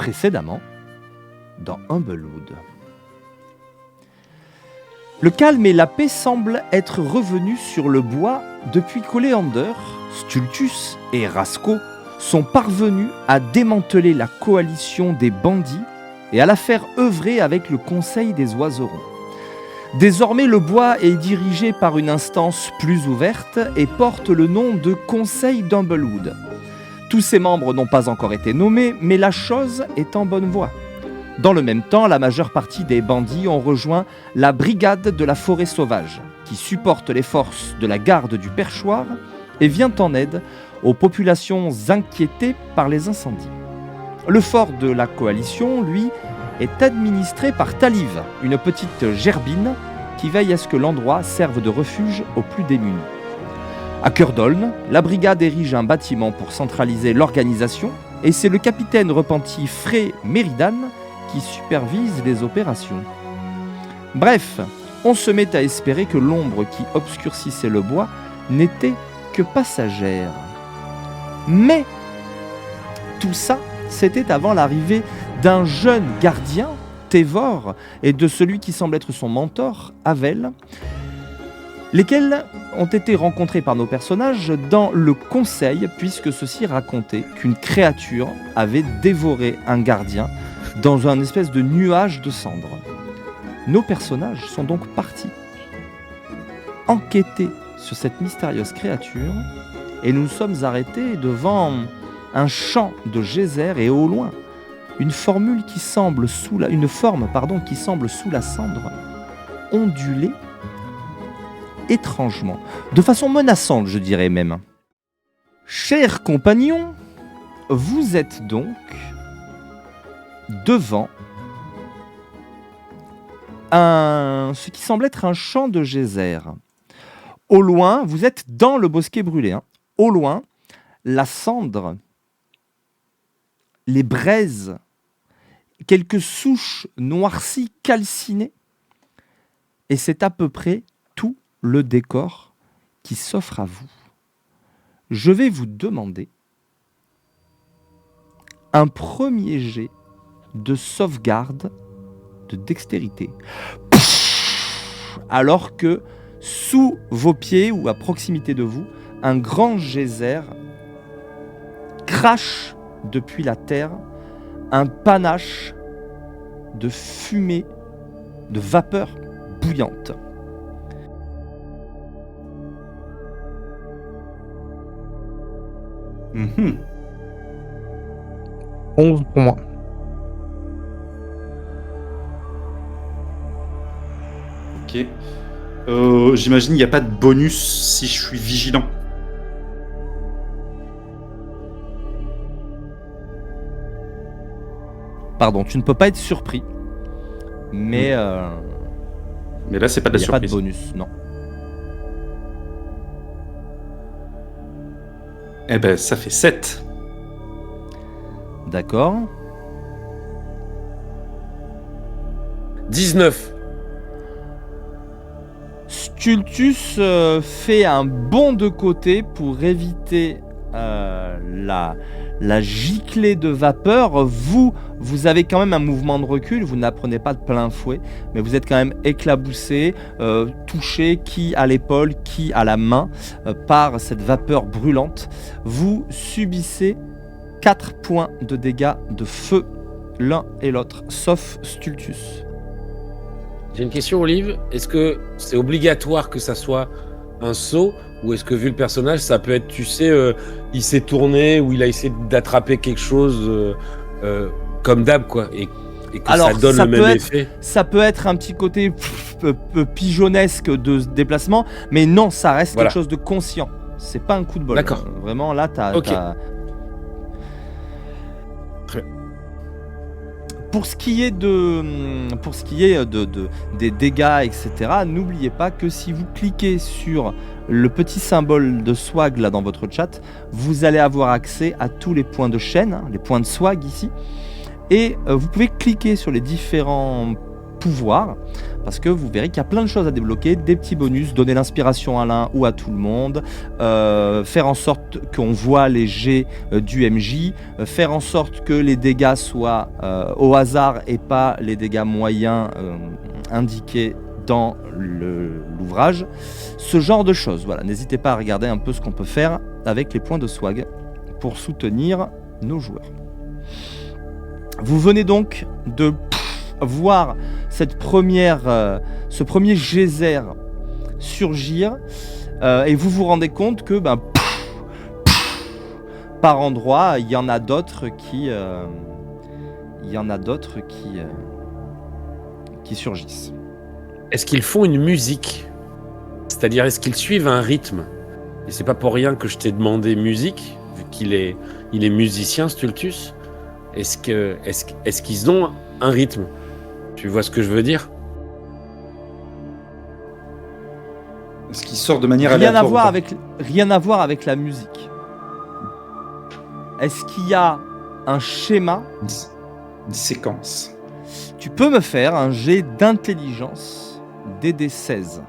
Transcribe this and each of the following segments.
Précédemment, dans Humblewood. Le calme et la paix semblent être revenus sur le bois depuis qu'Oléander, Stultus et Rasco sont parvenus à démanteler la coalition des bandits et à la faire œuvrer avec le Conseil des Oiserons. Désormais, le bois est dirigé par une instance plus ouverte et porte le nom de Conseil d'Humblewood. Tous ses membres n'ont pas encore été nommés, mais la chose est en bonne voie. Dans le même temps, la majeure partie des bandits ont rejoint la brigade de la forêt sauvage, qui supporte les forces de la garde du perchoir et vient en aide aux populations inquiétées par les incendies. Le fort de la coalition, lui, est administré par Taliv, une petite gerbine qui veille à ce que l'endroit serve de refuge aux plus démunis. À Curdoln, la brigade érige un bâtiment pour centraliser l'organisation et c'est le capitaine repenti Frey Meridan qui supervise les opérations. Bref, on se met à espérer que l'ombre qui obscurcissait le bois n'était que passagère. Mais tout ça, c'était avant l'arrivée d'un jeune gardien, Tevor, et de celui qui semble être son mentor, Havel, lesquels ont été rencontrés par nos personnages dans le conseil, puisque ceux-ci racontaient qu'une créature avait dévoré un gardien dans un espèce de nuage de cendres. Nos personnages sont donc partis enquêter sur cette mystérieuse créature et nous sommes arrêtés devant un champ de geysers et au loin, une forme qui semble sous la cendre onduler étrangement, de façon menaçante, je dirais même. Chers compagnons, vous êtes donc devant ce qui semble être un champ de geysers. Au loin, vous êtes dans le bosquet brûlé. Au loin, la cendre, les braises, quelques souches noircies calcinées, et c'est à peu près tout le décor qui s'offre à vous. Je vais vous demander un premier jet de sauvegarde de dextérité. Alors que sous vos pieds ou à proximité de vous, un grand geyser crache depuis la terre un panache de fumée, de vapeur bouillante. Mmh. 11 pour moi. Ok. J'imagine qu'il n'y a pas de bonus si je suis vigilant. Pardon, tu ne peux pas être surpris. Mais Mais là, c'est pas de il la n'y a pas de surprise. bonus, non. Eh ben, ça fait 7. D'accord. 19. Stultus fait un bond de côté pour éviter la giclée de vapeur. Vous avez quand même un mouvement de recul, vous n'apprenez pas de plein fouet, mais vous êtes quand même éclaboussé, touché, qui à l'épaule, qui à la main, par cette vapeur brûlante. Vous subissez 4 points de dégâts de feu, l'un et l'autre, sauf Stultus. J'ai une question, Olive. Est-ce que c'est obligatoire que ça soit un saut ou est-ce que vu le personnage, ça peut être, tu sais, il s'est tourné ou il a essayé d'attraper quelque chose comme d'hab, quoi, et que Alors, ça donne ça le peut même être- effet. Ça peut être un petit côté pigeonnesque de déplacement, mais non, ça reste Voilà. quelque chose de conscient. C'est pas un coup de bol. D'accord. Vraiment, là, t'as... Ok. Pour ce qui est des dégâts, etc., n'oubliez pas que si vous cliquez sur le petit symbole de swag là dans votre chat, vous allez avoir accès à tous les points de chaîne, les points de swag ici, et vous pouvez cliquer sur les différents pouvoirs parce que vous verrez qu'il y a plein de choses à débloquer, des petits bonus, donner l'inspiration à l'un ou à tout le monde, faire en sorte qu'on voit les jets du MJ, faire en sorte que les dégâts soient au hasard et pas les dégâts moyens indiqués dans l'ouvrage, ce genre de choses. Voilà, n'hésitez pas à regarder un peu ce qu'on peut faire avec les points de swag pour soutenir nos joueurs. Vous venez donc de voir ce premier geyser surgir et vous vous rendez compte que par endroits il y en a d'autres qui surgissent. Est-ce qu'ils font une musique? C'est-à-dire, est-ce qu'ils suivent un rythme? Et c'est pas pour rien que je t'ai demandé musique, vu qu'il est musicien, Stultus. Est-ce qu'ils ont un rythme? Tu vois ce que je veux dire? Est-ce qu'il sort de manière Rien à aléatoire voir avec la musique. Est-ce qu'il y a un schéma? Une séquence. Tu peux me faire un jet d'intelligence DD16.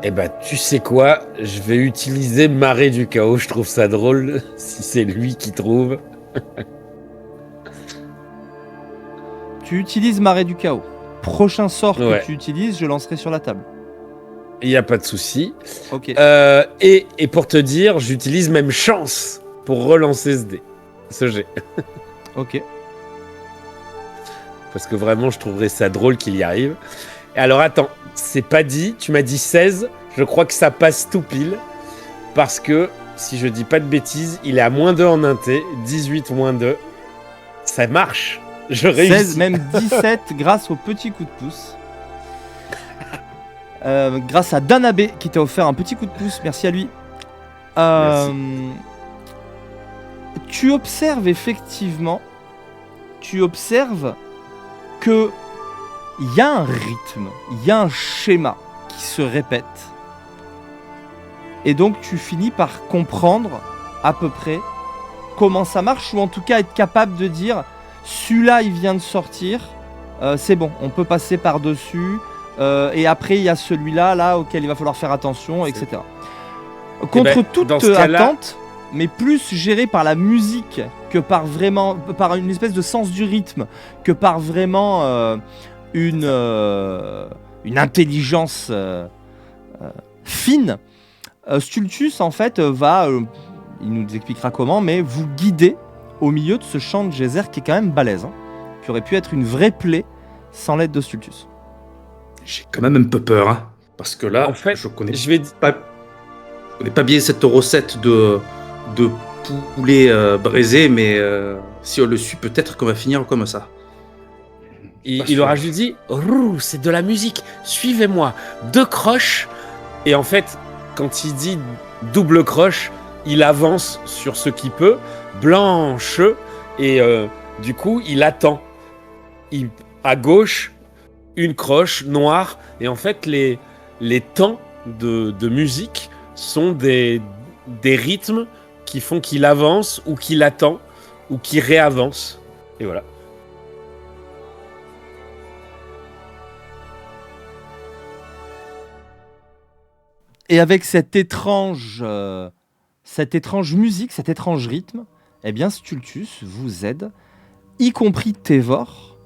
Eh ben, tu sais quoi? Je vais utiliser Marée du Chaos. Je trouve ça drôle si c'est lui qui trouve. Tu utilises Marée du Chaos. Prochain sort Ouais. que tu utilises, je lancerai sur la table. Il n'y a pas de souci. Ok. Et pour te dire, j'utilise même chance pour relancer ce jet. Ok. Parce que vraiment, je trouverais ça drôle qu'il y arrive. Et alors, attends, c'est pas dit. Tu m'as dit 16. Je crois que ça passe tout pile. Parce que, si je dis pas de bêtises, il est à -2 en inté. 18 -2. Ça marche. Je réussis. 16, même 17 grâce au petit coup de pouce. Grâce à Danabé qui t'a offert un petit coup de pouce. Merci à lui. Tu observes effectivement, que il y a un rythme, il y a un schéma qui se répète. Et donc tu finis par comprendre à peu près comment ça marche, ou en tout cas être capable de dire celui-là il vient de sortir, c'est bon, on peut passer par-dessus, et après il y a celui-là là auquel il va falloir faire attention, etc. Contre toute attente, mais plus géré par la musique que par une espèce de sens du rythme, que par vraiment une intelligence fine. Stultus en fait va, il nous expliquera comment, mais vous guider au milieu de ce champ de geyser qui est quand même balèze, qui aurait pu être une vraie plaie sans l'aide de Stultus. J'ai quand même un peu peur, hein, parce que là, En fait, je connais pas bien cette recette de poulet braisé, mais si on le suit, peut-être qu'on va finir comme ça. Il aura juste dit « c'est de la musique, suivez-moi, 2 croches ». Et en fait, quand il dit double croche, il avance sur ce qu'il peut, blanche, et du coup, il attend. À gauche, une croche noire, et en fait, les temps de musique sont des rythmes qui font qu'il avance, ou qu'il attend, ou qu'il réavance. Et voilà. Et avec cette étrange musique, cet étrange rythme, eh bien Stultus vous aide, y compris Tévor,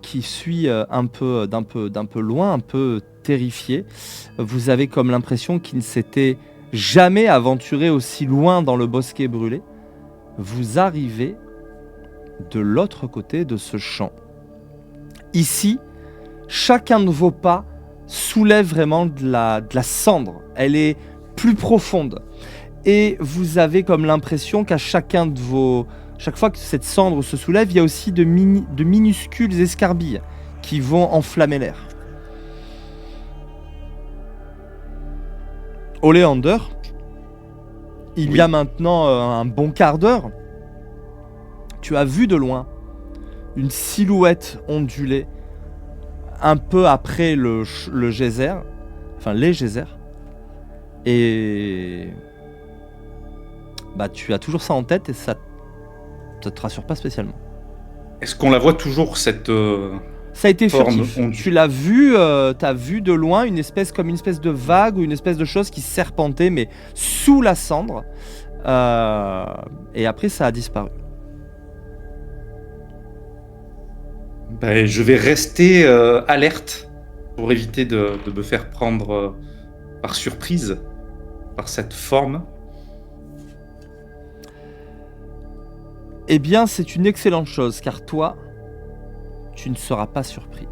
qui suit d'un peu loin, un peu terrifié. Vous avez comme l'impression qu'il ne s'était jamais aventuré aussi loin dans le bosquet brûlé. Vous arrivez de l'autre côté de ce champ. Ici, chacun de vos pas soulève vraiment de la cendre. Elle est plus profonde. Et vous avez comme l'impression qu'à chaque fois que cette cendre se soulève, il y a aussi de minuscules escarbilles qui vont enflammer l'air. Oleander, il y a maintenant un bon quart d'heure, tu as vu de loin une silhouette ondulée un peu après le geyser, enfin les geysers, et tu as toujours ça en tête et ça te rassure pas spécialement. Est-ce qu'on la voit toujours, cette... Ça a été Forme furtif. ondule. Tu l'as vu, t'as vu de loin une espèce de vague ou une espèce de chose qui serpentait, mais sous la cendre. Et après, ça a disparu. Ben, je vais rester alerte pour éviter de me faire prendre par surprise par cette forme. Eh bien, c'est une excellente chose, car toi, tu ne seras pas surpris.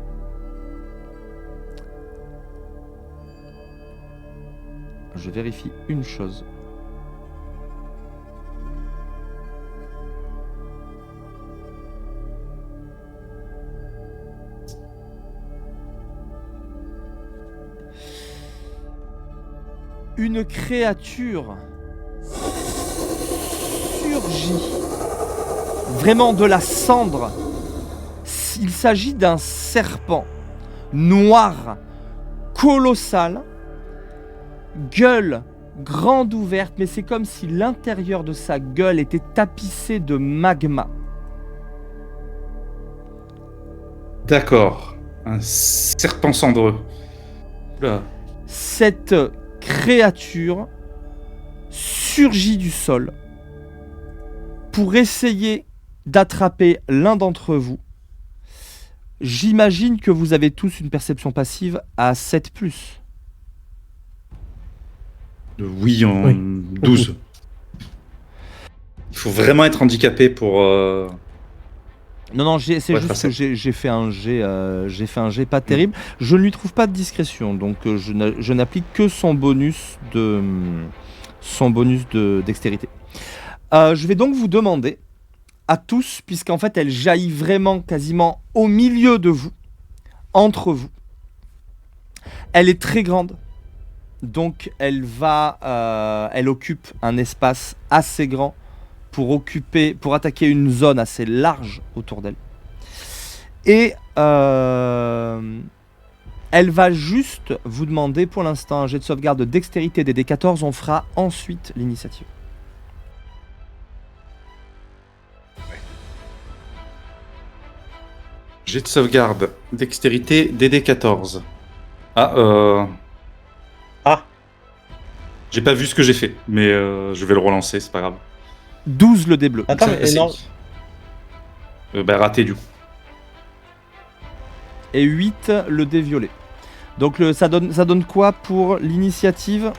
Je vérifie une chose. Une créature surgit vraiment de la cendre. Il s'agit d'un serpent noir, colossal, gueule grande ouverte, mais c'est comme si l'intérieur de sa gueule était tapissé de magma. D'accord. Un serpent cendreux. Oula. Cette créature surgit du sol pour essayer d'attraper l'un d'entre vous. J'imagine que vous avez tous une perception passive à 7+. Oui, en Oui. 12. Il faut vraiment être handicapé pour... Non, c'est Ouais, juste facile. que j'ai fait un jet pas terrible. Je ne lui trouve pas de discrétion, donc je n'applique que son bonus de dextérité. Je vais donc vous demander à tous, puisqu'en fait elle jaillit vraiment quasiment au milieu de vous, entre vous. Elle est très grande, donc elle occupe un espace assez grand pour attaquer une zone assez large autour d'elle. Et elle va juste vous demander pour l'instant un jet de sauvegarde de dextérité des D14. On fera ensuite l'initiative. Jet de sauvegarde, dextérité, DD14. Ah. J'ai pas vu ce que j'ai fait, mais je vais le relancer, c'est pas grave. 12 le dé bleu. Attends, mais C'est- non. Bah raté du coup. Et 8 le dé violet. Donc ça donne quoi pour l'initiative?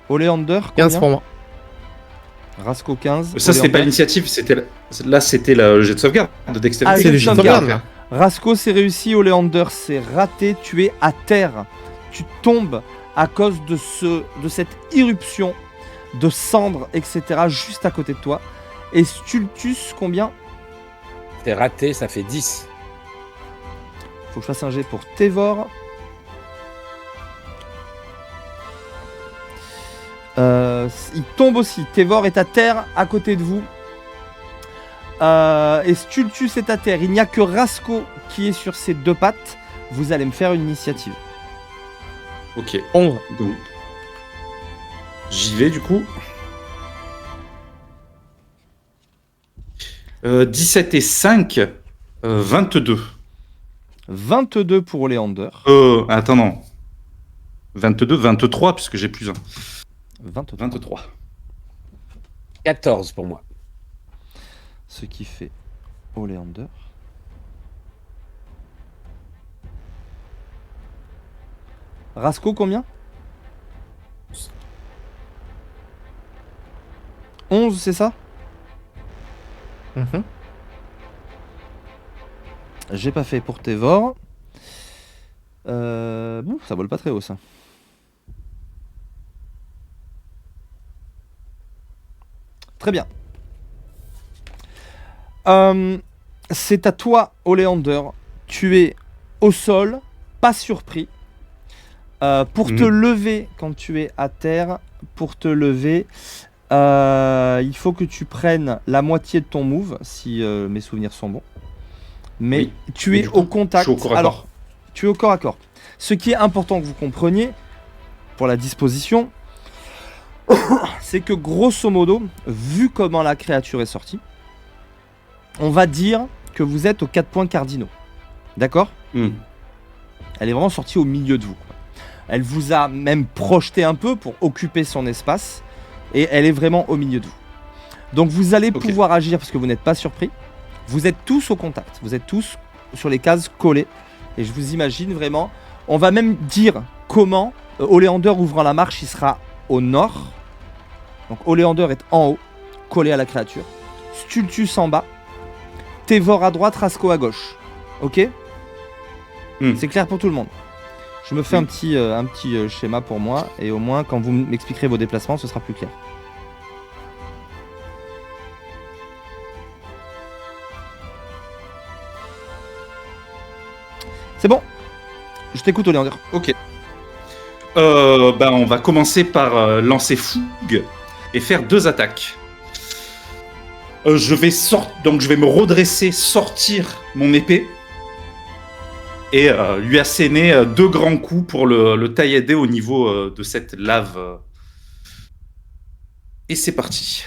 Oleander, 15 combien? pour moi. Rasco 15. Ça, c'était pas Oleander. l'initiative, là, c'était le jet de sauvegarde de Ah, dextérité. jet de le jet de sauvegarde. sauvegarde. Rasco c'est réussi, Oleander c'est raté, tu es à terre. Tu tombes à cause de cette irruption de cendres, etc. juste à côté de toi. Et Stultus, combien? C'est raté, ça fait 10. Faut que je fasse un jet pour Tévor. Il tombe aussi. Tévor est à terre à côté de vous. Et Stultus est à terre. Il n'y a que Rasco qui est sur ses deux pattes. Vous allez me faire une initiative. Ok, 11. donc j'y vais du coup. 17 et 5, 22. 22 pour Oleander. Attends, non. 22, 23, puisque j'ai plus 1. 23. 23. 14 pour moi. Ce qui fait Oleander. Rasco, combien? 11, c'est ça? Mhm. J'ai pas fait pour Tévor. Bon, ça vole pas très haut, ça. Très bien. C'est à toi, Oleander. Tu es au sol, pas surpris. Pour te lever quand tu es à terre, il faut que tu prennes la moitié de ton move, si mes souvenirs sont bons. Mais Oui. tu Mais es du coup, au contact. je suis au corps à Alors, corps. tu es au corps à corps. Ce qui est important que vous compreniez pour la disposition, c'est que grosso modo, vu comment la créature est sortie, On va dire que vous êtes aux 4 points cardinaux. D'accord ? Elle est vraiment sortie au milieu de vous. Elle vous a même projeté un peu pour occuper son espace. Et elle est vraiment au milieu de vous. Donc vous allez pouvoir agir parce que vous n'êtes pas surpris. Vous êtes tous au contact. Vous êtes tous sur les cases collées. Et je vous imagine vraiment... On va même dire comment Oleander ouvrant la marche, il sera au nord. Donc Oleander est en haut, collé à la créature. Stultus en bas. Tévor à droite, Rasco à gauche. Ok ? C'est clair pour tout le monde. Je me fais un petit schéma pour moi. Et au moins, quand vous m'expliquerez vos déplacements, ce sera plus clair. C'est bon. Je t'écoute, Oleander. Ok. On va commencer par lancer fougue et faire 2 attaques. Je vais me redresser, sortir mon épée et lui asséner 2 grands coups pour le taillader au niveau de cette lave. Et c'est parti.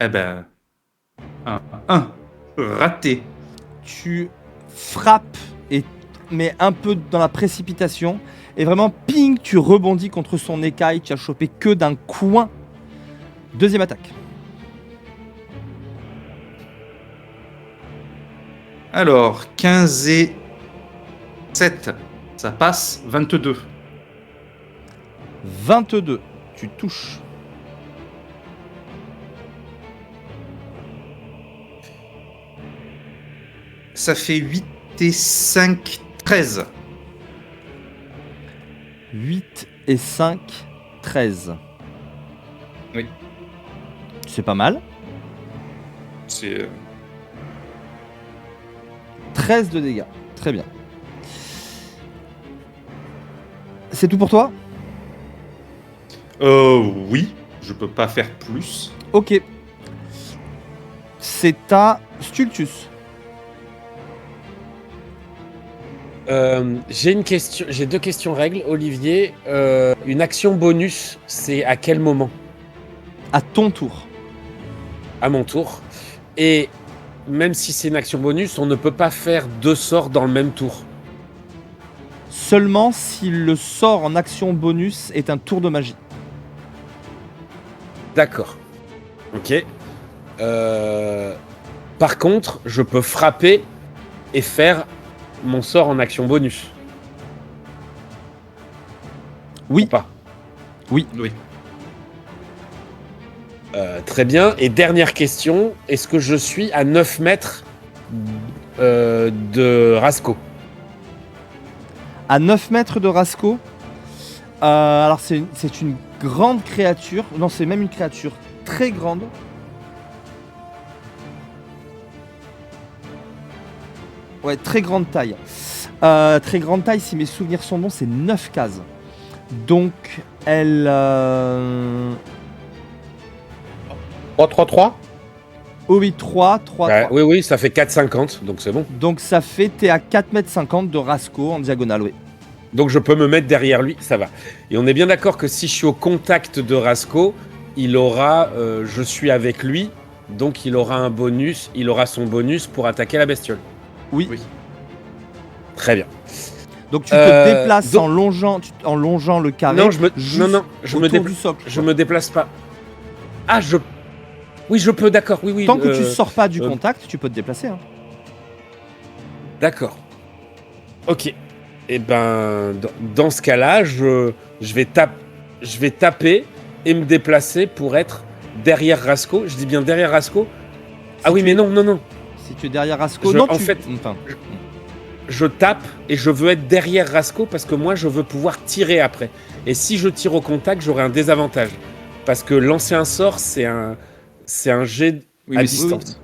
Eh ben, un raté. Tu frappes mais un peu dans la précipitation et vraiment ping, tu rebondis contre son écaille, tu as chopé que d'un coin. Deuxième attaque. Alors 15 et 7, ça passe. 22. 22, tu touches. Ça fait 8 et 5, 13. 8 et 5, 13. Oui. C'est pas mal. C'est 13 de dégâts. Très bien. C'est tout pour toi ? Oui, je peux pas faire plus. Ok. C'est à Stultus. J'ai 2 questions règles, Olivier. Une action bonus, c'est à quel moment ? À ton tour. À mon tour. Et même si c'est une action bonus, on ne peut pas faire 2 sorts dans le même tour. Seulement si le sort en action bonus est un tour de magie. D'accord. Ok. Par contre, je peux frapper et faire mon sort en action bonus. Oui. Ou pas. Oui. Très bien. Et dernière question, est-ce que je suis à 9 mètres de Rasco ? À 9 mètres de Rasco. Alors c'est une grande créature. Non, c'est même une créature très grande. Ouais, très grande taille. Très grande taille, si mes souvenirs sont bons, c'est 9 cases. Donc, elle... 3-3-3 Oh oui, 3. Oui, ça fait 4,50, donc c'est bon. Donc ça fait, t'es à 4,50 m de Rasco en diagonale, oui. Donc je peux me mettre derrière lui, ça va. Et on est bien d'accord que si je suis au contact de Rasco, il aura, je suis avec lui, donc il aura un bonus, il aura son bonus pour attaquer la bestiole. Oui. Très bien. Donc tu te déplaces en longeant le carré. Non, je me du socle. Je me déplace pas. Ah, oui, je peux, d'accord. Oui. Tant que tu sors pas du contact, tu peux te déplacer. Hein. D'accord. Ok. Et ben, dans ce cas-là, je vais taper et me déplacer pour être derrière Rasco. Je dis bien derrière Rasco. Mais non. Si tu es derrière Rasco, je tape et je veux être derrière Rasco parce que moi, je veux pouvoir tirer après. Et si je tire au contact, j'aurai un désavantage. Parce que lancer un sort, c'est un jet à distance.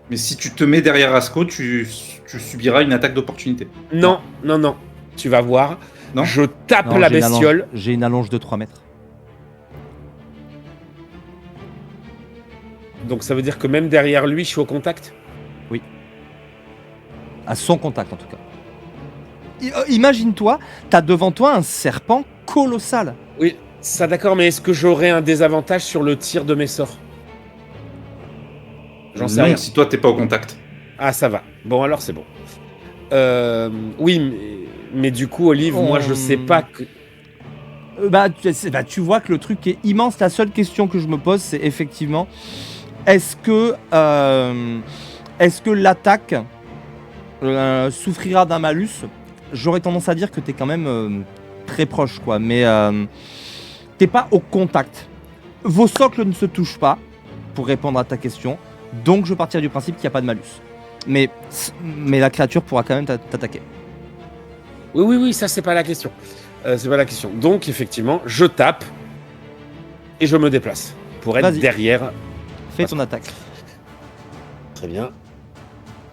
Mais si tu te mets derrière Rasco, tu subiras une attaque d'opportunité. Non. Tu vas voir. Non, je tape la bestiole. J'ai une allonge de 3 mètres. Donc ça veut dire que même derrière lui, je suis au contact ? Oui. À son contact, en tout cas. Imagine-toi, t'as devant toi un serpent colossal. Oui, ça d'accord, mais est-ce que j'aurai un désavantage sur le tir de mes sorts ? J'en sais Non, rien. si toi t'es pas au contact. Ah, ça va. Bon, alors c'est bon. Oui, mais du coup, Olive, moi, je sais pas que... Tu vois que le truc est immense. La seule question que je me pose, c'est effectivement, est-ce que l'attaque souffrira d'un malus? J'aurais tendance à dire que t'es quand même très proche, quoi. Mais t'es pas au contact. Vos socles ne se touchent pas, pour répondre à ta question. Donc je partirai du principe qu'il n'y a pas de malus. Mais la créature pourra quand même t'attaquer. Oui, ça, c'est pas la question. C'est pas la question. Donc, effectivement, je tape et je me déplace pour être Vas-y. derrière. Fais ton attaque. Très bien.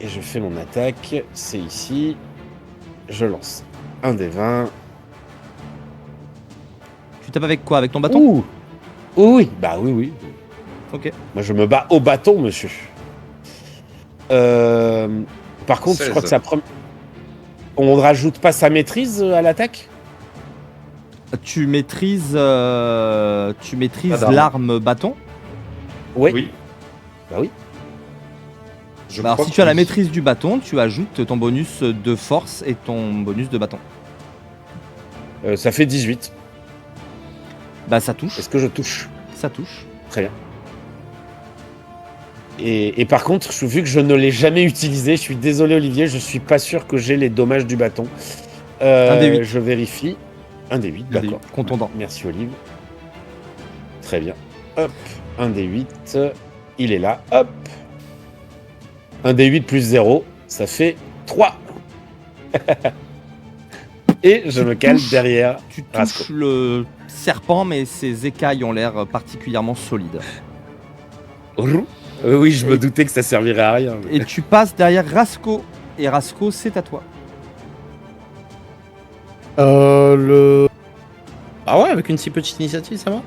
Et je fais mon attaque. C'est ici. Je lance un des 20. Tu tapes avec quoi? Avec ton bâton? Ouh. Oui, bah oui. Ok. Moi, je me bats au bâton, monsieur. Par contre, je crois 16. que ça... On ne rajoute pas sa maîtrise à l'attaque? Tu maîtrises d'arme. l'arme bâton. Oui. Bah oui. Je Alors crois si que tu as la oui. maîtrise du bâton, tu ajoutes ton bonus de force et ton bonus de bâton. Ça fait 18. Bah ça touche, Est-ce que je touche? ça touche. Très bien. Et par contre, vu que je ne l'ai jamais utilisé, je suis désolé Olivier, je suis pas sûr que j'ai les dommages du bâton. Un des 8. Je vérifie. Un des 8, Un des d'accord. 8, contondant. Merci Olive. Très bien. Hop, un des 8. Il est là. Hop. Un des 8 plus 0, ça fait 3. Et je me cale touches. derrière. Tu touches Rasco. le serpent, mais ses écailles ont l'air particulièrement solides. Oui, je me doutais que ça servirait à rien. Et tu passes derrière Rasco. Et Rasco, c'est à toi. Ah ouais, avec une si petite initiative, ça va.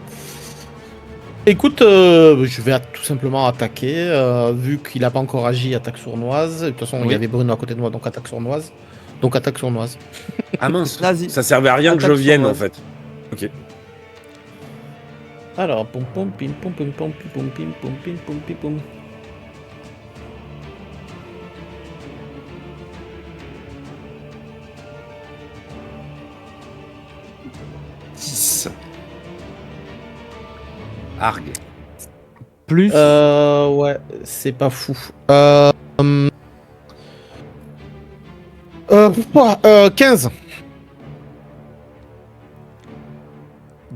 Écoute, je vais tout simplement attaquer. Vu qu'il n'a pas encore agi, attaque sournoise. De toute façon, il Oui. y avait Bruno à côté de moi, donc attaque sournoise. Donc attaque sournoise. Ah mince, Vas-y. ça servait à rien que je Attaque vienne en sournoise. fait. Alors, pom pom pim pom pim pom pim pom pim pom pim pom pim pom. Dix. Argue. Plus. Ouais, c'est pas fou. 15.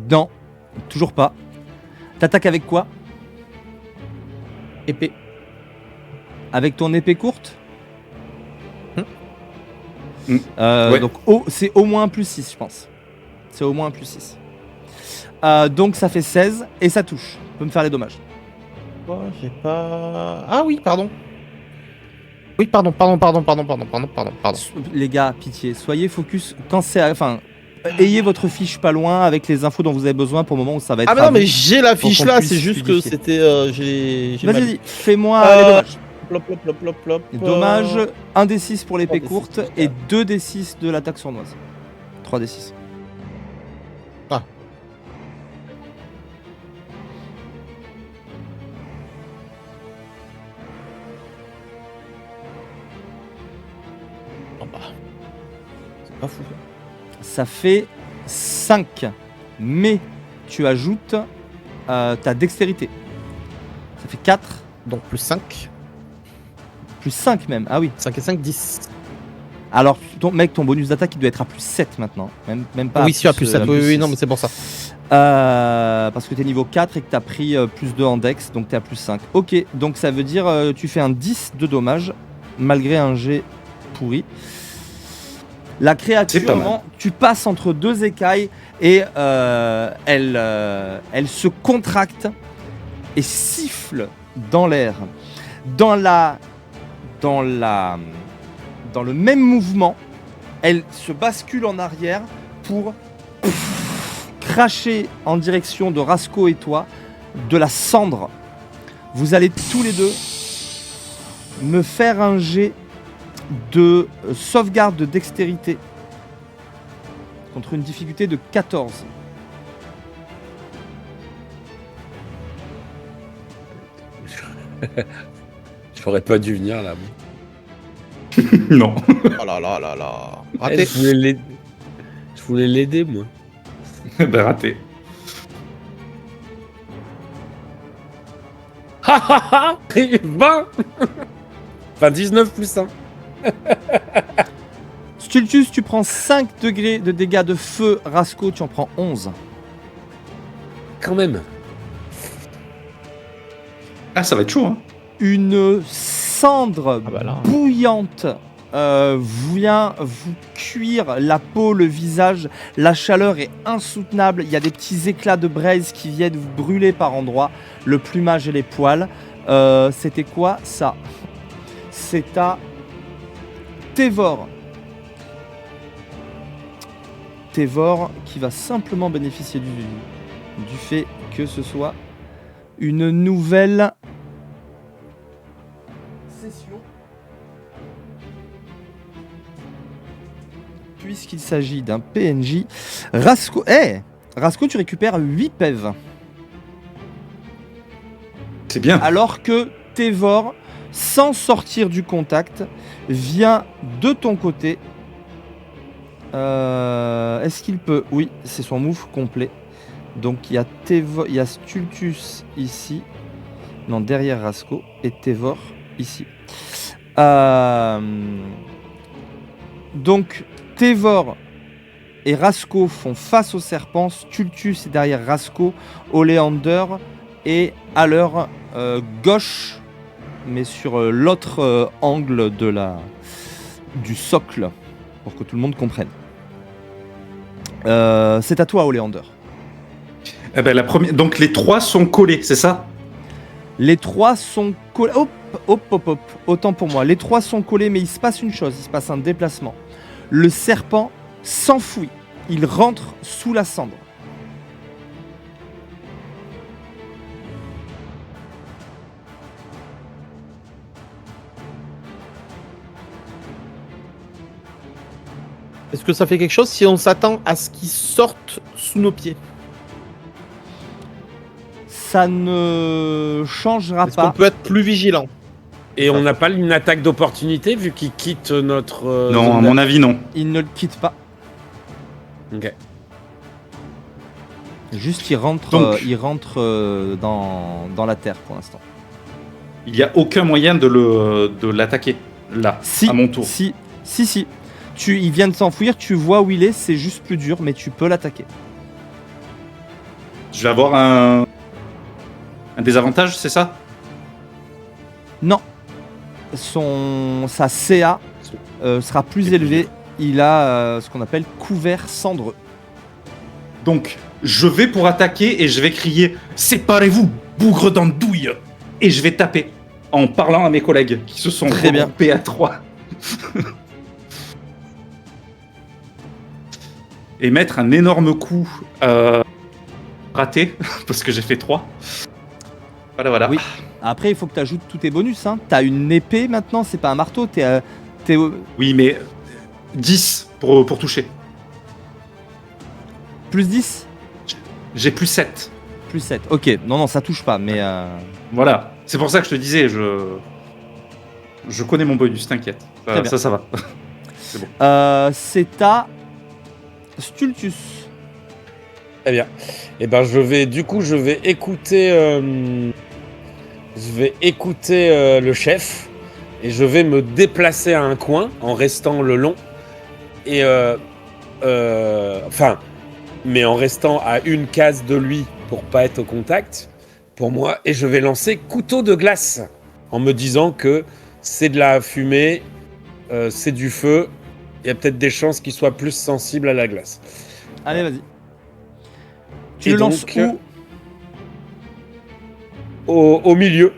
Non, toujours pas. T'attaques avec quoi? Épée. Avec ton épée courte? Ouais. Donc c'est au moins un plus 6, je pense. C'est au moins un plus 6. Donc ça fait 16 et ça touche. Tu peux me faire les dommages. Oh, j'ai pas. Ah oui, pardon. Oui, pardon. Les gars, pitié, soyez focus quand c'est... Enfin, ayez votre fiche pas loin avec les infos dont vous avez besoin pour le moment où ça va être... Ah mais à non, mais vous. j'ai la Pour fiche qu'on là, puisse c'est juste que fluidifier. c'était. J'ai mal. Vas-y, fais-moi Euh, les dommages. Plop, plop, plop, plop, plop. Les dommages, 1d6 pour l'épée 3d6 courte plus et 4. 2d6 de l'attaque sournoise. 3d6. Oh bah. C'est pas fou. Ça fait 5. Mais tu ajoutes ta dextérité. Ça fait 4, Donc plus 5. plus 5 même. Ah oui. 5 et 5, 10. Alors, ton bonus d'attaque, il doit être à plus 7 maintenant. Même pas. Oui, si, à plus 7. Oui, 6. non, mais c'est pour ça. Parce que t'es niveau 4 et que t'as pris plus 2 en dex, donc t'es à plus 5. Ok, donc ça veut dire tu fais un 10 de dommages, malgré un jet pourri. La C'est pas créature, mal. tu passes entre deux écailles et elle se contracte et siffle dans l'air. Dans le même mouvement, elle se bascule en arrière pour cracher en direction de Rasco et toi de la cendre. Vous allez tous les deux me faire un jet de sauvegarde de dextérité contre une difficulté de 14. J'aurais pas dû venir là. Non. Oh là là là là. Eh, Raté. je voulais l'aider, moi. Ben, raté. Ha ha ha 20 Enfin, 19 plus 1. Stultus, tu prends 5 degrés de dégâts de feu. Rasco, tu en prends 11. Quand même. Ah, ça va être chaud, hein. Une cendre Ah bah là. bouillante vient vous cuire la peau, le visage. La chaleur est insoutenable. Il y a des petits éclats de braise qui viennent vous brûler par endroits. Le plumage et les poils. C'était quoi ça? C'est à Tévor. Tévor qui va simplement bénéficier du fait que ce soit une nouvelle session. Puisqu'il s'agit d'un PNJ. Rasco, Rasco, tu récupères 8 PEV. C'est bien. Alors que Tévor, sans sortir du contact, vient de ton côté. Est-ce qu'il peut? Oui, c'est son move complet. Donc il y a Tévor, il y a Stultus ici. Non, derrière Rasco. Et Tévor ici. Donc Tévor et Rasco font face au serpent. Stultus est derrière Rasco. Oleander est à leur gauche, mais sur l'autre angle du socle, pour que tout le monde comprenne. C'est à toi, Oleander. Eh ben, la première... Donc les 3 sont collés, c'est ça? Les 3 sont collés. Hop. Autant pour moi. Les 3 sont collés, mais il se passe une chose. Il se passe un déplacement. Le serpent s'enfuit. Il rentre sous la cendre. Est-ce que ça fait quelque chose si on s'attend à ce qu'il sorte sous nos pieds? Ça ne changera Est-ce qu'on pas. peut être plus vigilant? Et on n'a pas une attaque d'opportunité vu qu'il quitte notre. Non, à zone mon avis, non. Il ne le quitte pas. Ok. Juste, il rentre, Donc- dans la terre pour l'instant. Il n'y a aucun moyen de l'attaquer, là, Si, à mon tour. Si. Il vient de s'enfuir, tu vois où il est, c'est juste plus dur, mais tu peux l'attaquer. Je vais avoir un désavantage, c'est ça? Non. Sa CA sera plus élevée. Il a ce qu'on appelle couvert cendreux. Donc, je vais pour attaquer et je vais crier « Séparez-vous, bougre d'andouille !» Et je vais taper en parlant à mes collègues qui se sont Très bien. regroupés à 3. Et mettre un énorme coup raté, parce que j'ai fait 3. Voilà. Oui. Après, il faut que tu ajoutes tous tes bonus. Hein. Tu as une épée maintenant, c'est pas un marteau. Oui, mais 10 pour toucher. Plus 10, J'ai plus 7. plus 7. Ok, non, ça touche pas, mais... Voilà. C'est pour ça que je te disais, je connais mon bonus, t'inquiète. Très bien. Ça va. c'est à Stultus. Très bien. Et ben je vais écouter le chef et je vais me déplacer à un coin en restant le long et mais en restant à une case de lui pour pas être au contact pour moi, et je vais lancer couteau de glace en me disant que c'est de la fumée, c'est du feu, il y a peut-être des chances qu'il soit plus sensible à la glace. Allez, vas-y. Tu Et le lances donc, où? Au milieu.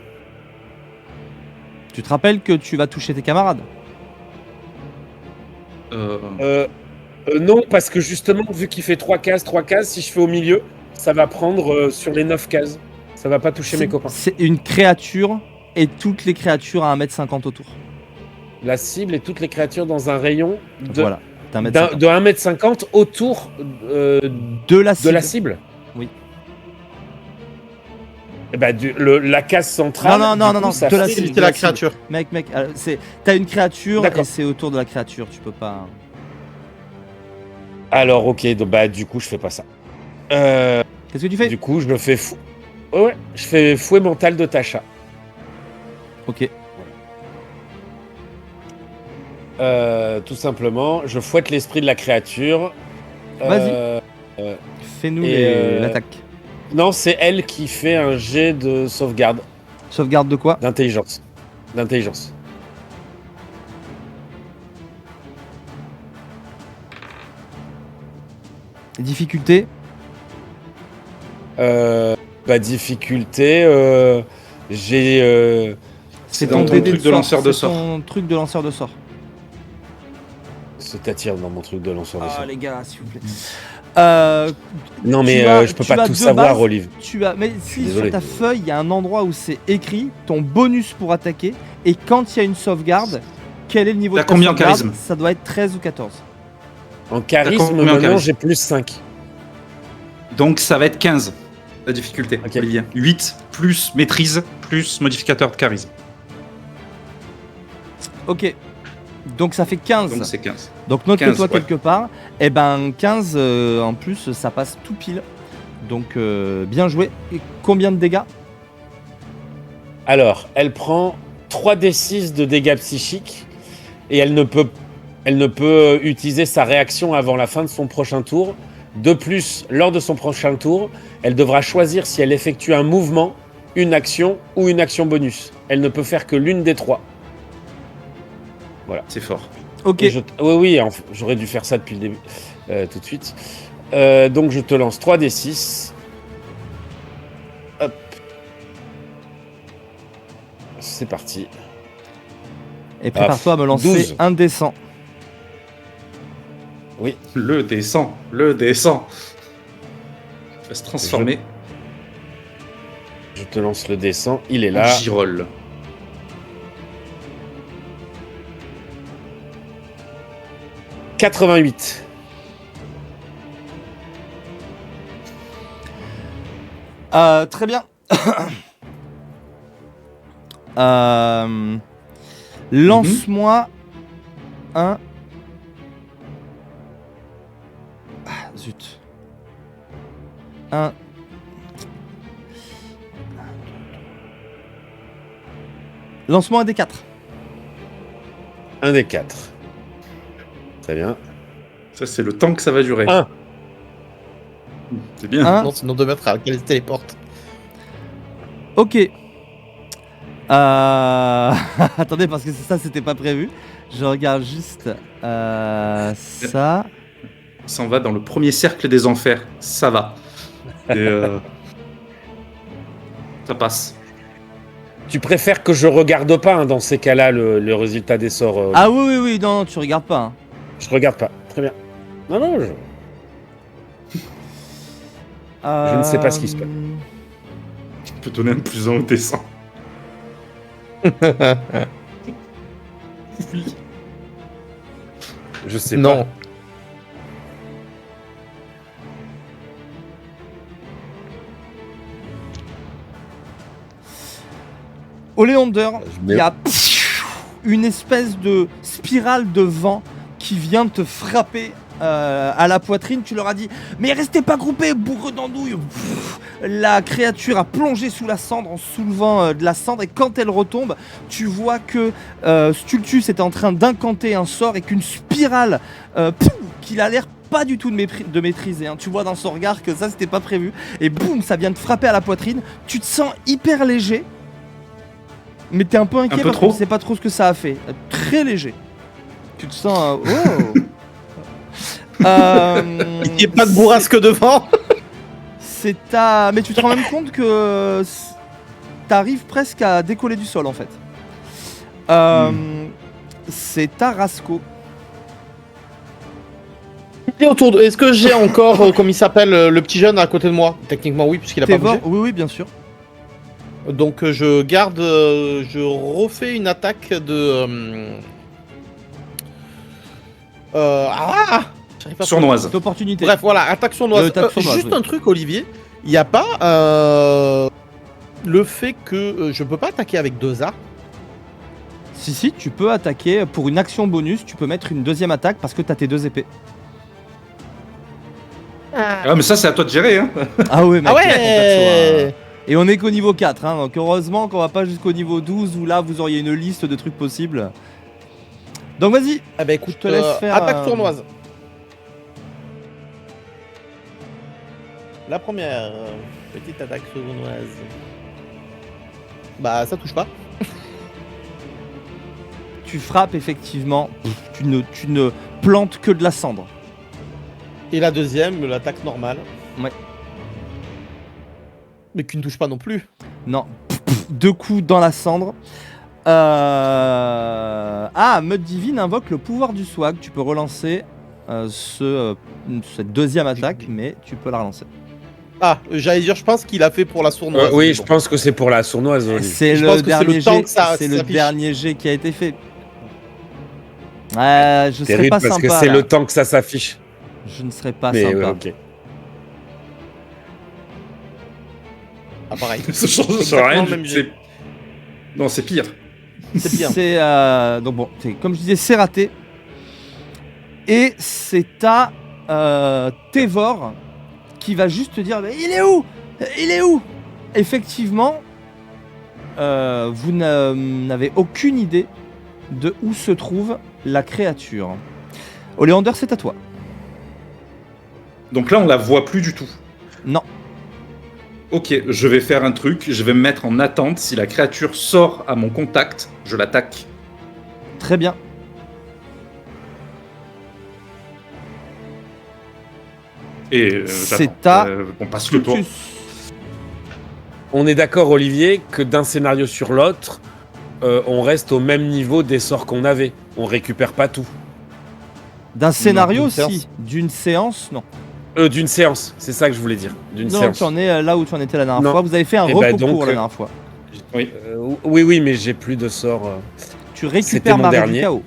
Tu te rappelles que tu vas toucher tes camarades. Non, parce que justement, vu qu'il fait 3 cases, si je fais au milieu, ça va prendre sur les 9 cases. Ça va pas toucher mes copains. C'est une créature et toutes les créatures à 1m50 autour. La cible et toutes les créatures dans un rayon Voilà. d'1m50. de 1m50 autour De la cible. de la cible. Oui. La case centrale. Non, ça de la fait cible, C'est la créature. Mec, t'as une créature D'accord. et c'est autour de la créature, tu peux pas. Alors, ok, donc, du coup, je fais pas ça. Qu'est-ce que tu fais? Du coup, je fais fou. Ouais, je fais fouet mental de Tasha. Ok. Tout simplement, je fouette l'esprit de la créature. Vas-y. Fais-nous et, l'attaque. Non, c'est elle qui fait un jet de sauvegarde Sauvegarde de quoi? d'intelligence. Difficulté? Difficulté. J'ai. C'est dans ton DD truc de lanceur de c'est sort. ton truc de lanceur de sort. C'est-à-dire dans mon truc de lanceur de sort. Ah les gars, s'il vous plaît. Non, mais je peux pas tout savoir, Olive. Mais si Désolé. sur ta feuille, il y a un endroit où c'est écrit ton bonus pour attaquer, et quand il y a une sauvegarde, quel est le niveau T'as de ta combien en sauvegarde? charisme? Ça doit être 13 ou 14. En charisme, combien en maintenant, charisme j'ai plus 5. Donc ça va être 15 la difficulté. Ok. Olivier. 8 plus maîtrise plus modificateur de charisme. Ok. Donc ça fait 15. Donc c'est 15. Donc note-le 15, toi ouais. quelque part. Et ben 15 en plus ça passe tout pile. Donc bien joué. Et combien de dégâts? Alors, elle prend 3d6 de dégâts psychiques et elle ne peut utiliser sa réaction avant la fin de son prochain tour. De plus, lors de son prochain tour, elle devra choisir si elle effectue un mouvement, une action ou une action bonus. Elle ne peut faire que l'une des trois. C'est fort. Ok. Et oui, j'aurais dû faire ça depuis le début, tout de suite. Donc je te lance 3d6. Hop. C'est parti. Et prépare-toi à me lancer 12. un descend. Le descend. Il va se transformer Je te lance le descend. Il est en là. girole. « 88. Très bien. Lance-moi un. Ah, zut. Un. Lance-moi un des 4. Un des 4. Très bien. Ça c'est le temps que ça va durer. Un. C'est bien. Un. Non, sinon 2 mètres à quelle téléporte. Ok. Attendez, parce que ça, c'était pas prévu. Je regarde juste ça. Ça en va dans le premier cercle des enfers. Ça va. Et, ça passe. Tu préfères que je regarde pas dans ces cas-là le résultat des sorts. Ah oui, non, tu regardes pas. Hein. Je regarde pas. Très bien. Non, Je ne sais pas ce qui se passe. Tu peux donner un plus 1 au dessin. Oui. Je sais Non. pas. Oleander, Je il y a une espèce de spirale de vent qui vient te frapper à la poitrine. Tu leur as dit « Mais restez pas groupés, bourre d'andouille !» La créature a plongé sous la cendre en soulevant de la cendre, et quand elle retombe, tu vois que Stultus est en train d'incanter un sort et qu'une spirale qu'il a l'air pas du tout de maîtriser. Hein. Tu vois dans son regard que ça c'était pas prévu, et boum, ça vient te frapper à la poitrine. Tu te sens hyper léger, mais t'es un peu inquiet parce que tu sais pas trop ce que ça a fait. Très léger. Tu te sens... oh. Il n'y a pas de bourrasque devant. Mais tu te rends même compte que t'arrives presque à décoller du sol en fait. C'est Tarasco. Est-ce que j'ai encore, comme il s'appelle, le petit jeune à côté de moi? Techniquement oui, puisqu'il a pas bougé. Oui, bien sûr. Donc je garde, je refais une attaque de... j'arrive pas à Sournoise. C'est opportunité. Bref, voilà, attaque sournoise. Attaque sournoise, Juste oui. un truc, Olivier. Il n'y a pas le fait que je peux pas attaquer avec 2 armes. Si, tu peux attaquer. Pour une action bonus, tu peux mettre une deuxième attaque parce que t'as tes 2 épées. Ah, mais ça, c'est à toi de gérer, hein. Ah ouais, mec, Ah là, ton perso, ouais. Et on est qu'au niveau 4, hein, donc heureusement qu'on va pas jusqu'au niveau 12 où là vous auriez une liste de trucs possibles. Donc vas-y, Ah bah écoute, je te laisse faire, attaque sournoise. La première, petite attaque sournoise. Bah ça touche pas. tu frappes effectivement, tu ne plantes que de la cendre. Et la deuxième, l'attaque normale. Ouais. Mais qui ne touche pas non plus. Non, 2 coups dans la cendre. Meute Divine invoque le pouvoir du swag. Tu peux relancer cette deuxième attaque, mais tu peux la relancer. Ah, j'allais dire, je pense qu'il a fait pour la sournoise. Oui, mais je bon. pense que c'est pour la sournoise. Olive. C'est Je le pense que c'est dernier le temps jet. que ça C'est le s'affiche. dernier jet qui a été fait. Je serais Terrible pas parce sympa. que c'est là. le temps que ça s'affiche. Je ne serais pas Mais sympa. ouais, ok. Ah, pareil. Ça change Exactement rien. le même jet. Non, c'est pire. C'est bien. Donc bon, comme je disais, c'est raté. Et c'est à Tévor qui va juste te dire il est où? Il est où? Effectivement, vous n'avez aucune idée de où se trouve la créature. Oleander, c'est à toi. Donc là, on la voit plus du tout. Non. Ok, je vais faire un truc. Je vais me mettre en attente. Si la créature sort à mon contact, je l'attaque. Très bien. Et C'est j'attends. à on passe le tour. Cultus. On est d'accord, Olivier, que d'un scénario sur l'autre, on reste au même niveau des sorts qu'on avait. On récupère pas tout. D'un scénario d'une aussi. séance. D'une séance, non. D'une séance, c'est ça que je voulais dire. D'une Non, séance. tu en es là où tu en étais la dernière Non. fois. Vous avez fait un Eh ben repos donc, court la dernière fois. Oui. Oui, mais j'ai plus de sorts. Tu C'était récupères mon Marée du dernier. Chaos.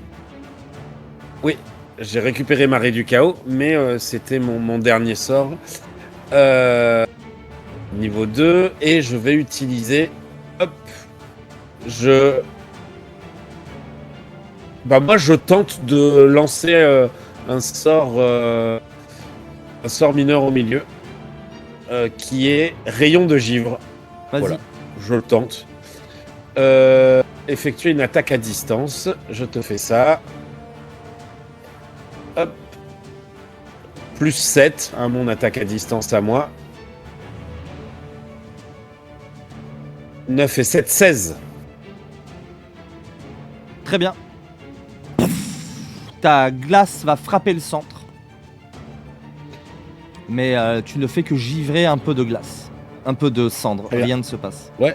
J'ai récupéré Marée du Chaos, mais c'était mon dernier sort. Niveau 2, et je vais utiliser... Hop. Moi, je tente de lancer un sort mineur au milieu, qui est Rayon de Givre. Vas-y. Voilà. Je le tente. Effectuer une attaque à distance. Je te fais ça. Hop. Plus 7 à mon attaque à distance à moi. 9 et 7, 16. Très bien. Ta glace va frapper le centre. Mais tu ne fais que givrer un peu de glace. Un peu de cendre. Très bien. Rien ne se passe. Ouais.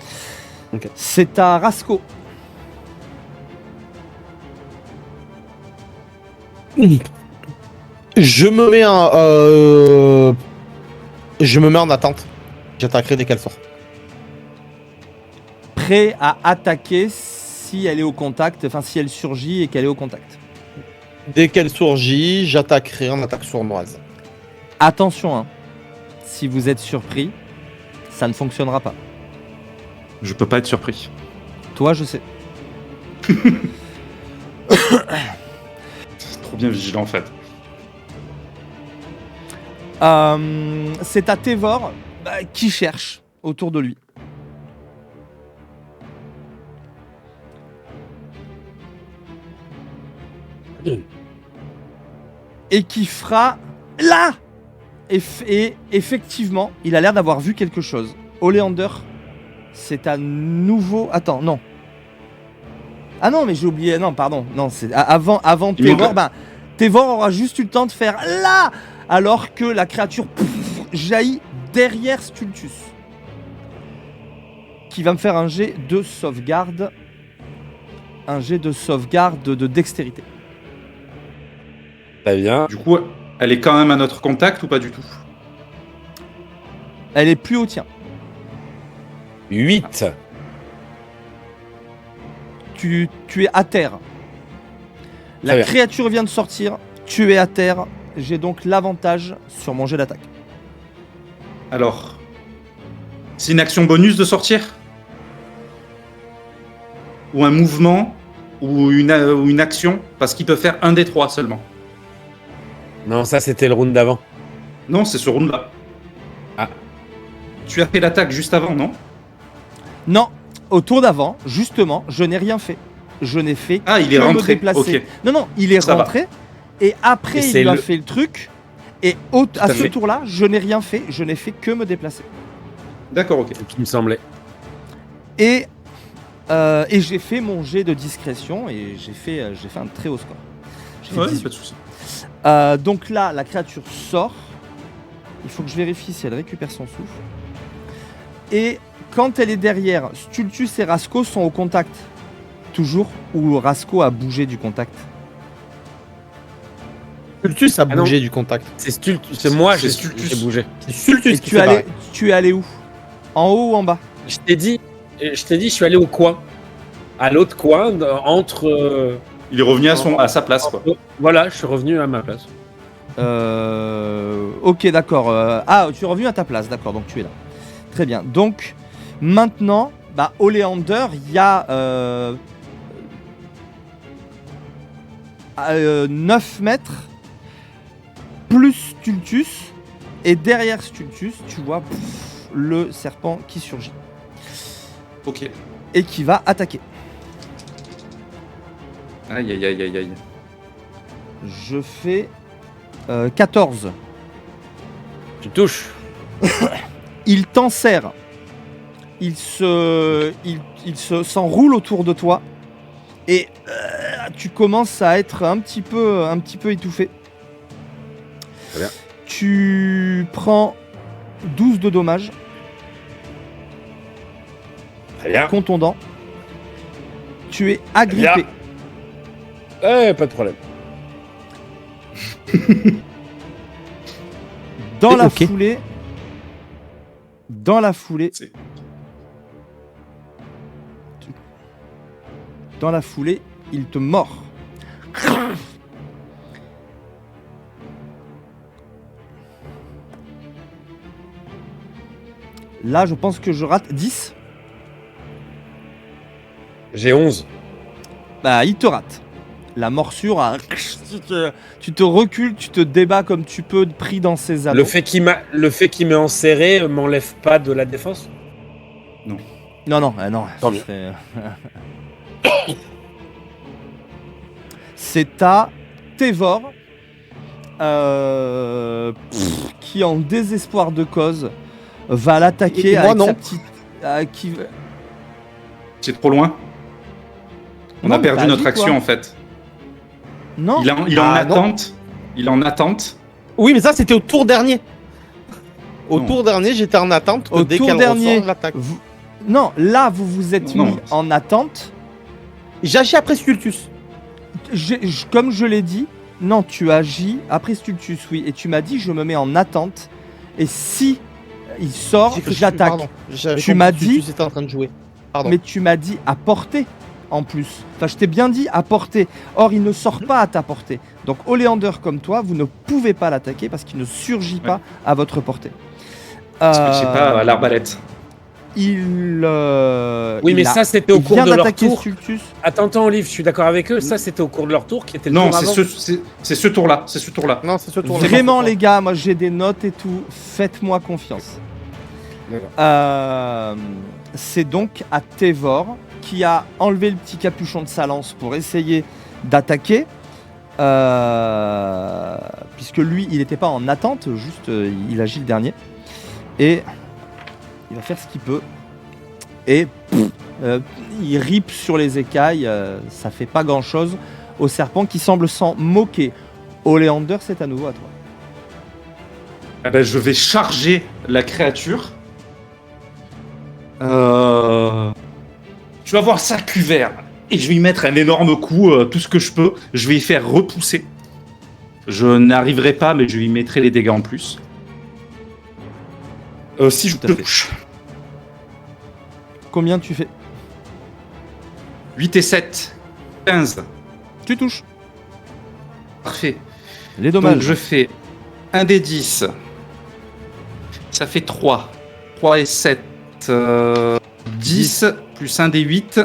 Ok. C'est à Rasco. Je me mets en attente. J'attaquerai dès qu'elle sort. Prêt à attaquer si elle est au contact. Enfin, si elle surgit et qu'elle est au contact. Dès qu'elle surgit, j'attaquerai en attaque sournoise. Attention, hein. Si vous êtes surpris, ça ne fonctionnera pas. Je peux pas être surpris. Toi, je sais. C'est trop bien vigilant en fait. C'est à Tévor qui cherche autour de lui. Et qui fera là. Et effectivement, il a l'air d'avoir vu quelque chose. Oleander, c'est à nouveau. Attends, non. Ah non, mais j'ai oublié. Non, pardon. Non, c'est avant Il Tévor. manque- Tévor aura juste eu le temps de faire là, alors que la créature jaillit derrière Stultus, qui va me faire un jet de sauvegarde. Un jet de sauvegarde de dextérité. Très bien. Du coup, elle est quand même à notre contact ou pas du tout? Elle est plus au tien. 8. Tu es à terre. La Très bien. créature vient de sortir. Tu es à terre. J'ai donc l'avantage sur mon jet d'attaque. Alors, c'est une action bonus de sortir? ou un mouvement ou une action, parce qu'il peut faire un des 3 seulement. Non, ça c'était le round d'avant. Non, c'est ce round-là. Ah. Tu as fait l'attaque juste avant, non? Non, au tour d'avant, justement, je n'ai rien fait. Je n'ai fait Ah, il est que me rentré. déplacer. Ok. Non, il est Ça va. rentré. Et après, Et il c'est lui a le- fait le truc. Et à à ce fait. tour-là, je n'ai rien fait. Je n'ai fait que me déplacer. D'accord, ok. C'est ce qui me semblait. Et j'ai fait mon jet de discrétion. Et j'ai fait un très haut score. J'ai fait Ouais, 18. pas de souci. Donc là, la créature sort. Il faut que je vérifie si elle récupère son souffle. Et quand elle est derrière, Stultus et Rasco sont au contact. Toujours. Ou Rasco a bougé du contact. Stultus a Ah non. bougé du contact. C'est moi, C'est j'ai Stultus. bougé. C'est Stultus Et qui fait pareil. tu es allé où? En haut ou en bas? Je t'ai dit, je suis allé au coin. À l'autre coin, entre. Il est revenu à sa place, quoi. Voilà, je suis revenu à ma place. Ok, d'accord. Tu es revenu à ta place, d'accord, donc tu es là. Très bien. Donc, maintenant, Oleander, il y a 9 mètres plus Stultus. Et derrière Stultus, tu vois le serpent qui surgit Ok. et qui va attaquer. Aïe, aïe, aïe, aïe, aïe. Je fais 14. Tu touches. Il t'enserre. Il s'enroule autour de toi. Et tu commences à être un petit peu étouffé. Très bien. Tu prends 12 de dommages Très bien. contondants. Tu es agrippé. Pas de problème. Dans la Ok. foulée. Dans la foulée. C'est- Dans la foulée, il te mord. Là, je pense que je rate 10. J'ai 11. Il te rate. La morsure, tu te recules, tu te débats comme tu peux, pris dans ses anneaux. Le fait qu'il m'ait enserré m'enlève pas de la défense. Non, Tant ça mieux. serait- C'est à Tévor, qui en désespoir de cause va l'attaquer Et moi, avec non. sa petite. C'est trop loin. On Non, a mais perdu t'as notre agi, action, toi. en fait. Non, Il est en Ah, non. attente. Il est en attente. Oui, mais ça, c'était au tour dernier. Au Non. tour dernier, j'étais en attente. Que Au dès tour qu'elle dernier. ressort, j'attaque. non, là vous vous êtes Non. mis en attente. J'agis après Stultus. Comme je l'ai dit, non, tu agis après Stultus, oui, et tu m'as dit je me mets en attente. Et si il sort, J'ai cru que- j'attaque. pardon, j'avais Tu compris m'as que dit- Stultus était en train de jouer. Pardon. Mais tu m'as dit à portée en plus. Enfin, je t'ai bien dit à portée. Or, il ne sort pas à ta portée. Donc, Oleander comme toi, vous ne pouvez pas l'attaquer parce qu'il ne surgit pas à votre portée. Parce que j'ai pas l'arbalète. Oui, Oui, mais ça, c'était au cours de leur d'attaquer tour. Stultus. Attends, Olive, je suis d'accord avec eux. Ça, c'était au cours de leur tour qui était le Non, tour c'est avant. ce tour-là. C'est ce tour-là. Non, c'est ce tour. Vraiment, les gars, moi j'ai des notes et tout. Faites-moi confiance. D'accord. C'est donc à Tévor qui a enlevé le petit capuchon de sa lance pour essayer d'attaquer. Puisque lui, il n'était pas en attente, juste il agit le dernier. Et il va faire ce qu'il peut. Et il ripe sur les écailles. Ça fait pas grand chose au serpent qui semble s'en moquer. Oleander, c'est à nouveau à toi. Eh ben, je vais charger la créature. Tu vas voir ça cuvert. Et je vais y mettre un énorme coup, tout ce que je peux. Je vais y faire repousser. Je n'arriverai pas, mais je lui mettrai les dégâts en plus. Si je Tout à fait. touche. Combien tu fais? 8 et 7. 15. Tu touches. Parfait. Les dommages. Donc je fais 1 des 10. Ça fait 3. 3 et 7. 10 plus 1 des 8.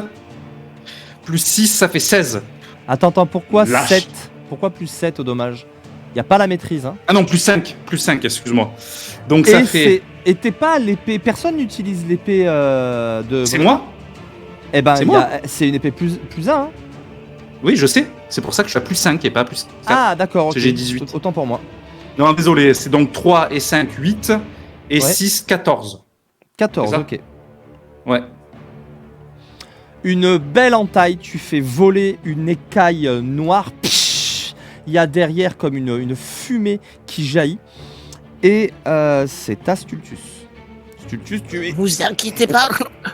Plus 6, ça fait 16. Attends, pourquoi Lâche. 7 ? Pourquoi plus 7 au dommage ? Il n'y a pas la maîtrise. Hein. Ah non, plus 5, excuse-moi. Donc ça fait... Et t'es pas l'épée. Personne n'utilise l'épée de. C'est moi ? Eh ben, C'est moi. c'est une épée plus 1. Hein. Oui, je sais. C'est pour ça que je suis à plus 5 et pas à plus 4. Ah, d'accord. ok. J'ai 18. Autant pour moi. Non, désolé, c'est donc 3 et 5, 8. Et Ouais. 6, 14. 14, C'est ça ok. Ouais. Une belle entaille. Tu fais voler une écaille noire. Psh, il y a derrière comme une fumée qui jaillit. Et c'est ta Stultus. Stultus, tu es. Vous inquiétez pas,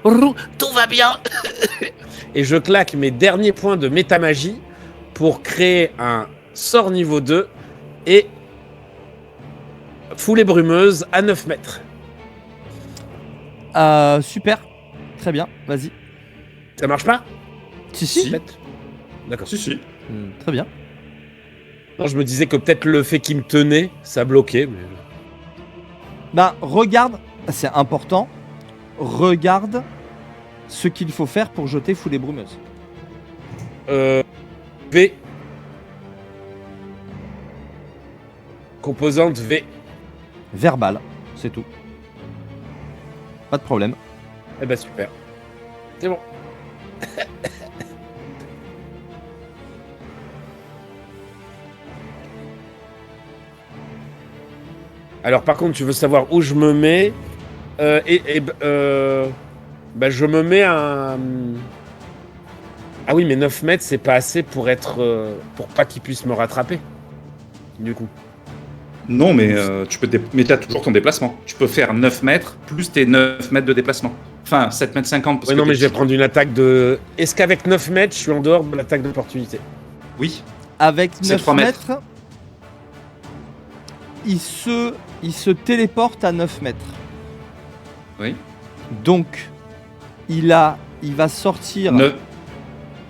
tout va bien. Et je claque mes derniers points de métamagie pour créer un sort niveau 2 et foulée brumeuse à 9 mètres. Super. Très bien. Vas-y. Ça marche pas? Si. Si. Peut-être. D'accord. Si. Très bien. Non, je me disais que peut-être le fait qu'il me tenait, ça bloquait. Mais... Bah, regarde. C'est important. Regarde ce qu'il faut faire pour jeter foulée brumeuse. V. Composante V. Verbal. C'est tout. Pas de problème. Eh ben super. C'est bon. Alors par contre, tu veux savoir où je me mets bah, je me mets à... Ah oui, mais 9 mètres, c'est pas assez pour être... pour pas qu'il puisse me rattraper. Du coup. Non, mais mais t'as toujours ton déplacement. Tu peux faire 9 mètres plus tes 9 mètres de déplacement. Enfin, 7 mètres 50. Parce Ouais, que non, mais t'es je vais petit. prendre une attaque de... Est-ce qu'avec 9 mètres, je suis en dehors de l'attaque d'opportunité? Oui. Avec C'est 9 3 mètres, il se téléporte à 9 mètres. Oui. Donc, il va sortir.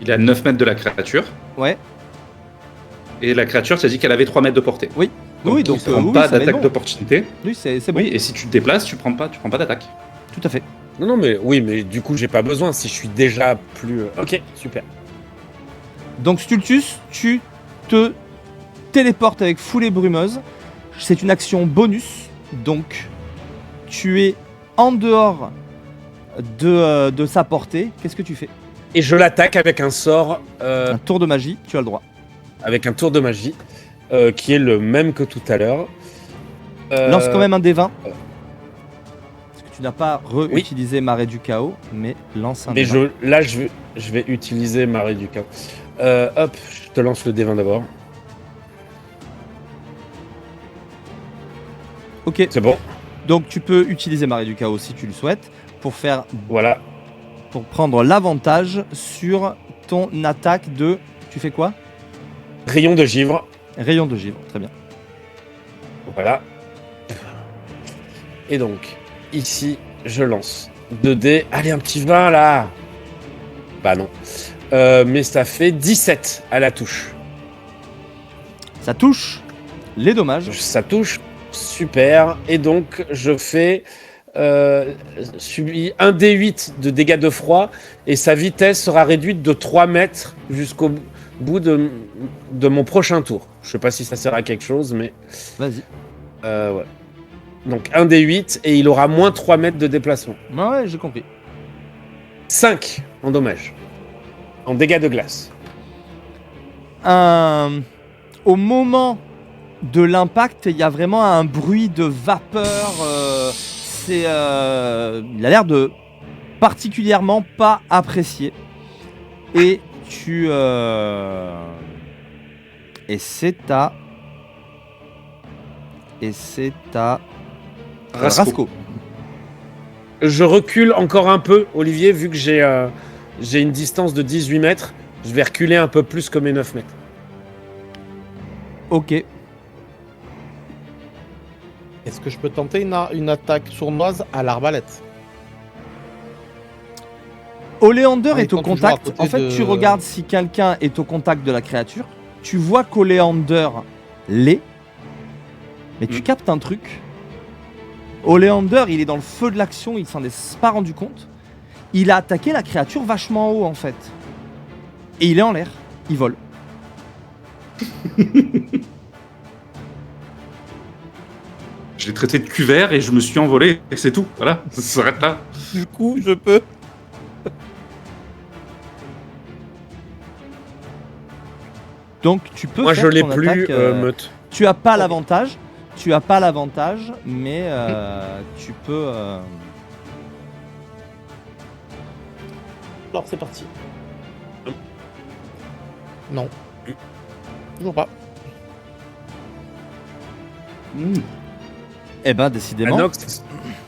Il est à 9 mètres de la créature. Ouais. Et la créature, tu as dit qu'elle avait 3 mètres de portée. Oui. Oui, donc tu prends oui, pas ça va être d'attaque bon. d'opportunité. Oui, c'est bon. Oui, et si tu te déplaces, tu prends pas d'attaque. Tout à fait. Non, non, mais oui, mais du coup, j'ai pas besoin si je suis déjà plus... Ok, super. Donc, Stultus, tu te téléportes avec foulée brumeuse. C'est une action bonus. Donc, tu es en dehors de sa portée. Qu'est-ce que tu fais? Et je l'attaque avec un sort, Un tour de magie, tu as le droit. avec un tour de magie, qui est le même que tout à l'heure. Lance quand même un D20. Parce que tu n'as pas réutilisé Marée du Chaos, mais lance un Mais D20. là, je vais utiliser Marée du Chaos. Hop, je te lance le D20 d'abord. Ok, C'est bon, donc tu peux utiliser Marée du Chaos si tu le souhaites voilà. pour prendre l'avantage sur ton attaque de... Tu fais quoi? Rayon de givre, Rayon de givre, très bien. voilà. Et donc, ici, je lance 2 dés. Allez, un petit 20 là. Bah non. Mais ça fait 17 à la touche. Ça touche les dommages. Ça touche, super. Et donc, je fais subit 1 D8 de dégâts de froid et sa vitesse sera réduite de 3 mètres jusqu'au bout de mon prochain tour. Je sais pas si ça sert à quelque chose, mais Vas-y. ouais. Donc 1 D8 et il aura moins 3 mètres de déplacement. Ouais, j'ai compris. 5 en dommages. En dégâts de glace. Au moment de l'impact, il y a vraiment un bruit de vapeur. Il a l'air de particulièrement pas apprécié. Et et c'est à Rasco. Je recule encore un peu, Olivier, vu que j'ai une distance de 18 mètres. Je vais reculer un peu plus que mes 9 mètres. Ok. Est-ce que je peux tenter une attaque sournoise à l'arbalète? Oleander Ah, est au quand tu joues à contact. côté En fait, de- tu regardes si quelqu'un est au contact de la créature. Tu vois qu'Oleander l'est. Mais tu captes un truc. Oleander, il est dans le feu de l'action, il s'en est pas rendu compte. Il a attaqué la créature vachement haut en fait. Et il est en l'air, il vole. Je l'ai traité de cuvert et je me suis envolé, et c'est tout. Voilà, ça s'arrête là. Du coup, je peux. Donc tu peux Moi, faire je l'ai ton plus, attaque, meute. Tu as pas l'avantage. Tu as pas l'avantage, mais tu peux. Alors, c'est parti. Non. Toujours pas. Eh ben, décidément. Anox,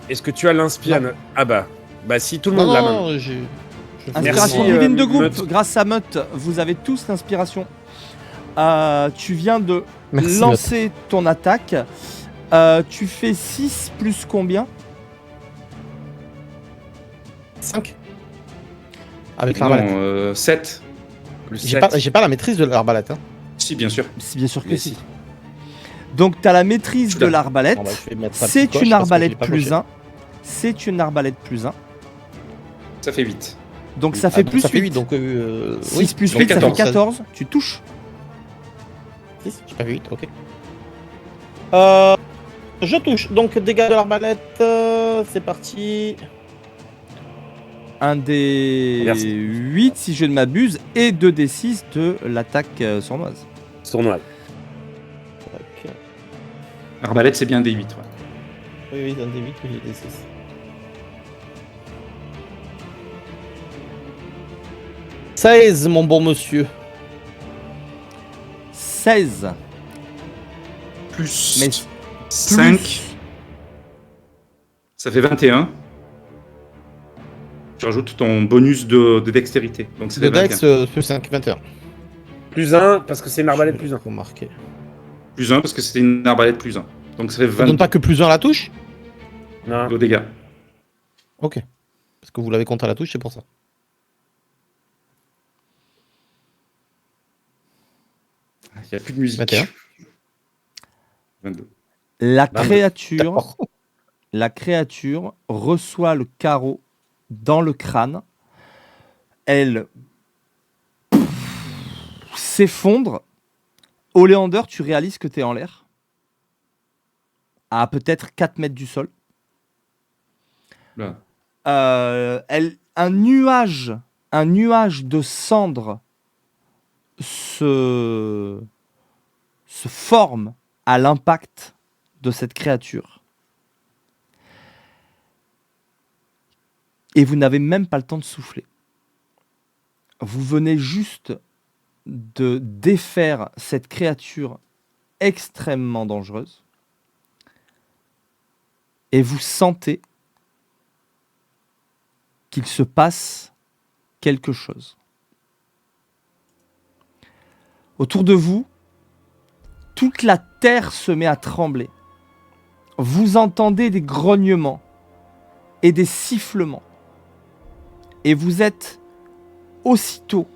est-ce que tu as l'inspire Non. Ah bah si tout le monde l'a maintenant. non, j'ai... je fais- Inspiration Merci, divine de groupe. Meute. Grâce à Meute, vous avez tous l'inspiration. Tu viens de Merci, lancer ton attaque. Tu fais 6 plus combien? 5. Avec l'arbalète. Non, 7. Plus J'ai 7. pas la maîtrise de l'arbalète. Hein. Si, bien sûr. C'est bien sûr que Mais si. si. Donc tu as la maîtrise de Celui-là. l'arbalète. Bon, bah, je vais mettre ça C'est petite coche une parce que je arbalète l'ai pas plus coché. 1. C'est une arbalète plus 1. Ça fait 8. Donc ça Ah, fait donc plus ça fait 8. 8. Donc, 6 plus donc 8, ça fait 14. 14. Tu touches. 6, j'ai pas vu 8, ok. Je touche. Donc, dégâts de l'arbalète. C'est parti. Un des Merci. 8 si je ne m'abuse et 2 des 6 de l'attaque sournoise. Sournoise. Ok. Arbalète, c'est bien des 8. Ouais. Oui, un des 8, mais j'ai des 6. « 16, mon bon monsieur. 16. Plus Mais 5, plus- ça fait 21. Tu rajoutes ton bonus de dextérité. Donc c'est Le 21. Dex, plus 5, 21. Plus 1, parce que c'est une arbalète plus 1. Faut marquer. Plus 1 parce que c'était une arbalète plus 1. Donc ça fait Ça donne 20 pas que plus 1 à la touche? Non. de dégâts. Ok. Parce que vous l'avez compté à la touche, c'est pour ça. Il n'y a plus de musique. 21. 22. La 22. créature, D'accord. la créature reçoit le carreau dans le crâne. Elle s'effondre. Oleander, tu réalises que tu es en l'air. À peut-être 4 mètres du sol. Là. Un nuage de cendres se forme à l'impact de cette créature. Et vous n'avez même pas le temps de souffler. Vous venez juste de défaire cette créature extrêmement dangereuse. Et vous sentez qu'il se passe quelque chose. Autour de vous, toute la terre se met à trembler. Vous entendez des grognements et des sifflements. Et vous êtes aussitôt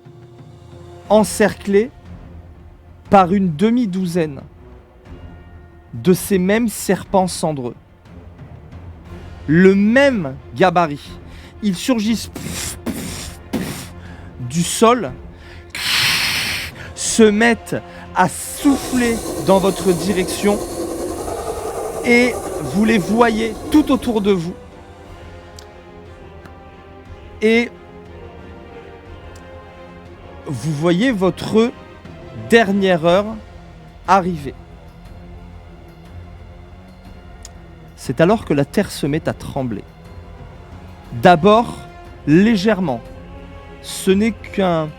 encerclé par une demi-douzaine de ces mêmes serpents cendreux. Le même gabarit. Ils surgissent du sol, se mettent à souffler dans votre direction et vous les voyez tout autour de vous. Et vous voyez votre dernière heure arriver. C'est alors que la terre se met à trembler. D'abord, légèrement. Ce n'est qu'une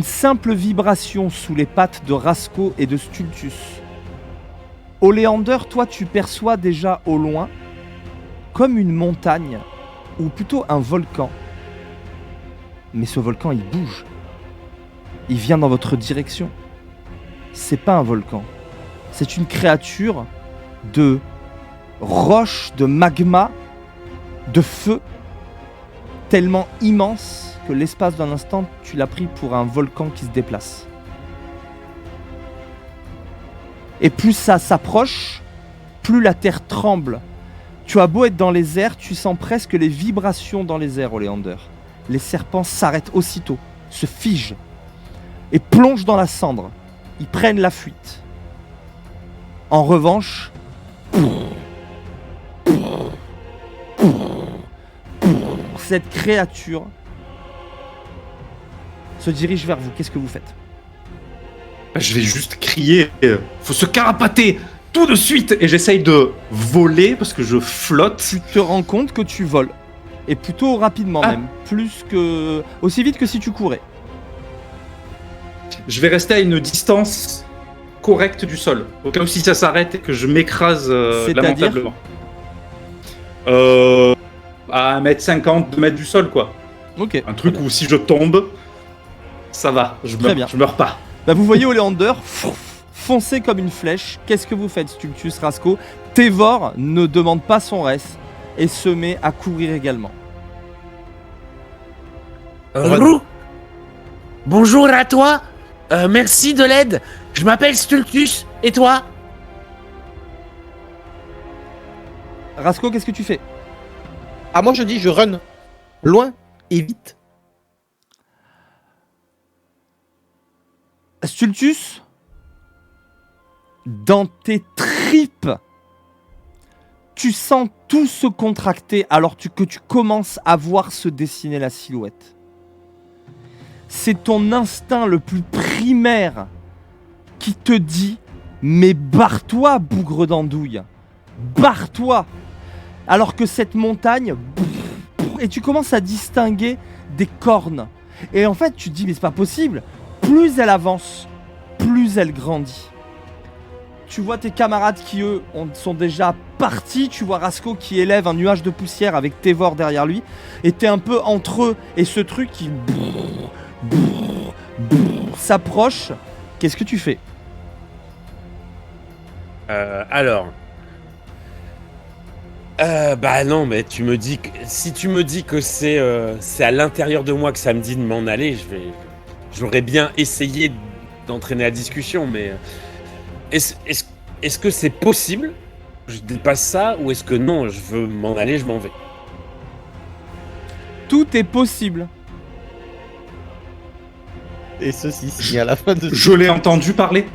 simple vibration sous les pattes de Rasco et de Stultus. Oleander, toi, tu perçois déjà au loin, comme une montagne, ou plutôt un volcan. Mais ce volcan, il bouge. Il vient dans votre direction. C'est pas un volcan. C'est une créature de roche, de magma, de feu, tellement immense que l'espace d'un instant, tu l'as pris pour un volcan qui se déplace. Et plus ça s'approche, plus la terre tremble. Tu as beau être dans les airs, tu sens presque les vibrations dans les airs, Oleander. Les serpents s'arrêtent aussitôt, se figent et plongent dans la cendre. Ils prennent la fuite. En revanche, cette créature se dirige vers vous. Qu'est-ce que vous faites? Je vais juste crier, faut se carapater tout de suite, et j'essaye de voler parce que je flotte. Tu te rends compte que tu voles. Et plutôt rapidement même. Plus que... Aussi vite que si tu courais. Je vais rester à une distance correcte du sol, au cas où si ça s'arrête et que je m'écrase lamentablement. À 1m50, 2 mètres du sol, quoi. Ok. Un truc où si je tombe, ça va, je meurs pas. Bah vous voyez Oleander foncer comme une flèche. Qu'est-ce que vous faites, Stultus, Rasco? Tévor ne demande pas son reste et se met à courir également. Roux, bonjour à toi. Merci de l'aide. Je m'appelle Stultus. Et toi? Rasco, qu'est-ce que tu fais? Ah, moi je dis je run. Loin et vite. Stultus, dans tes tripes, tu sens tout se contracter alors que tu commences à voir se dessiner la silhouette. C'est ton instinct le plus primaire qui te dit « Mais barre-toi, bougre d'andouille, barre-toi !» Alors que cette montagne... Et tu commences à distinguer des cornes. Et en fait, tu te dis « Mais c'est pas possible !» Plus elle avance, plus elle grandit. Tu vois tes camarades qui, eux, sont déjà partis. Tu vois Rasco qui élève un nuage de poussière avec Tévor derrière lui. Et t'es un peu entre eux et ce truc qui s'approche. Qu'est-ce que tu fais? Alors... bah non, mais tu me dis que... Si tu me dis que c'est à l'intérieur de moi que ça me dit de m'en aller, j'aurais bien essayé d'entraîner la discussion, mais... Est-ce que c'est possible? Je dépasse ça, ou est-ce que non, je veux m'en aller, je m'en vais? Tout est possible. Et ceci signe à la fin de... Je l'ai entendu parler.